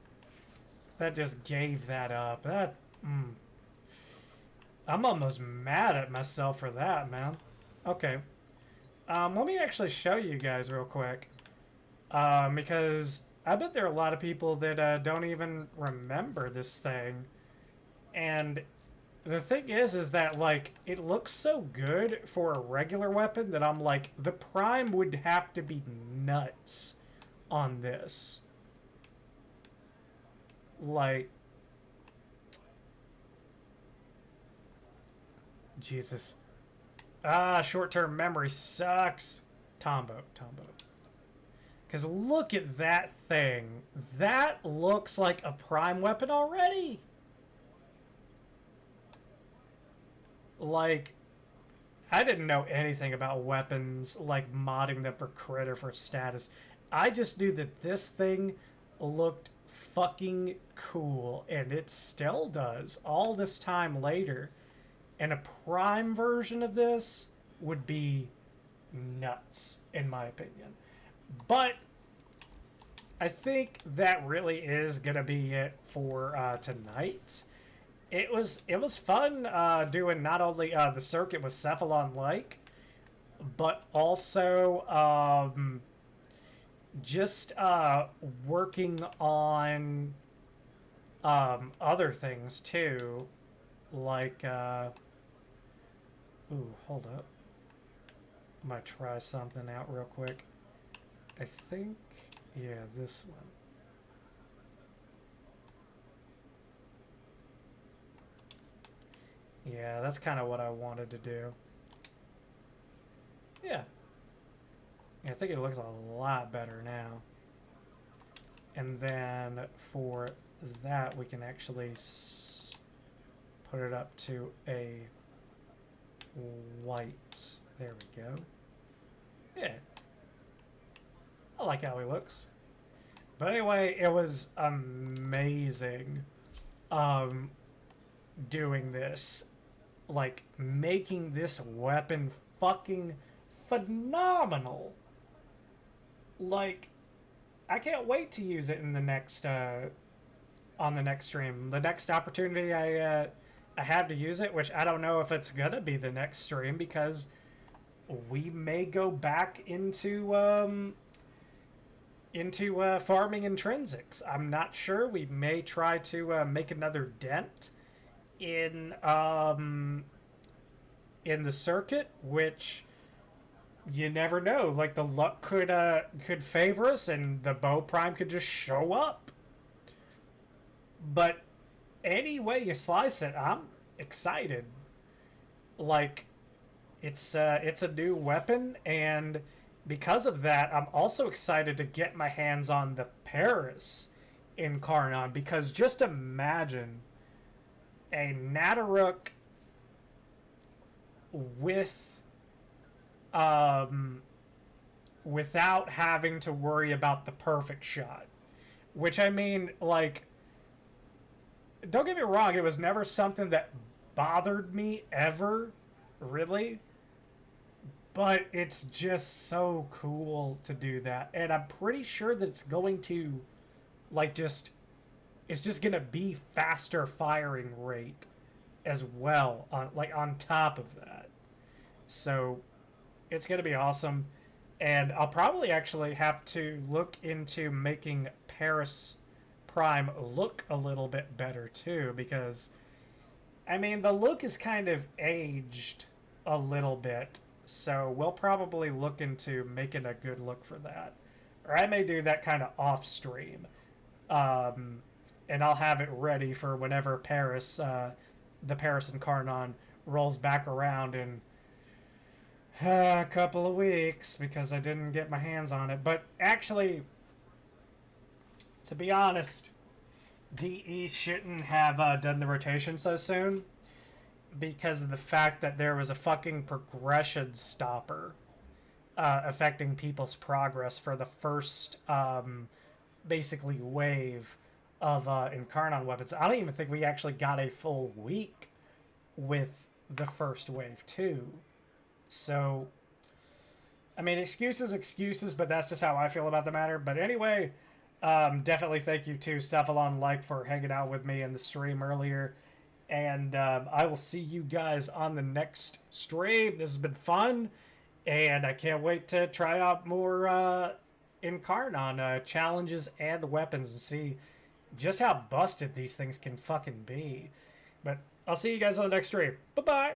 That just gave that up. I'm almost mad at myself for that, man. Okay. Let me actually show you guys real quick. Because I bet there are a lot of people that don't even remember this thing. And the thing is that, like, it looks so good for a regular weapon that I'm like, the prime would have to be nuts on this. Like, Jesus. Short-term memory sucks. Tombo. Because look at that thing. That looks like a prime weapon already. Like, I didn't know anything about weapons, like modding them for crit or for status. I just knew that this thing looked fucking cool, and it still does all this time later. And a prime version of this would be nuts, in my opinion. But I think that really is gonna be it for tonight. It was fun doing not only the circuit with Cephalon Lake, but also just working on other things too, like ooh, hold up. I'm gonna try something out real quick. I think, yeah, this one. Yeah, that's kind of what I wanted to do. Yeah. I think it looks a lot better now. And then for that, we can actually put it up to a white. There we go. Yeah. I like how he looks. But anyway, it was amazing doing this. Like, making this weapon fucking phenomenal. Like, I can't wait to use it in the next on the next stream. The next opportunity I have to use it, which I don't know if it's gonna be the next stream, because we may go back into farming intrinsics. I'm not sure. We may try to make another dent in the circuit, which you never know. Like, the luck could favor us, and the bow prime could just show up. But any way you slice it, I'm excited. Like, it's a new weapon, and because of that, I'm also excited to get my hands on the Paris Incarnon, because just imagine a Nataruk with without having to worry about the perfect shot. Which, I mean, like, don't get me wrong, it was never something that bothered me ever, really. But it's just so cool to do that. And I'm pretty sure that it's going to, like, it's just going to be faster firing rate as well, on top of that. So it's going to be awesome. And I'll probably actually have to look into making Paris Prime look a little bit better too, because, I mean, the look is kind of aged a little bit. So we'll probably look into making a good look for that. Or I may do that kind of off stream. And I'll have it ready for whenever the Paris Incarnon rolls back around in a couple of weeks, because I didn't get my hands on it. But actually, to be honest, DE shouldn't have done the rotation so soon, because of the fact that there was a fucking progression stopper affecting people's progress for the first basically wave of Incarnon weapons. I don't even think we actually got a full week with the first wave too. So, I mean, excuses, but that's just how I feel about the matter. But anyway, definitely thank you to Cephalon Like for hanging out with me in the stream earlier. And I will see you guys on the next stream. This has been fun. And I can't wait to try out more Incarnon challenges and weapons and see just how busted these things can fucking be. But I'll see you guys on the next stream. Bye-bye!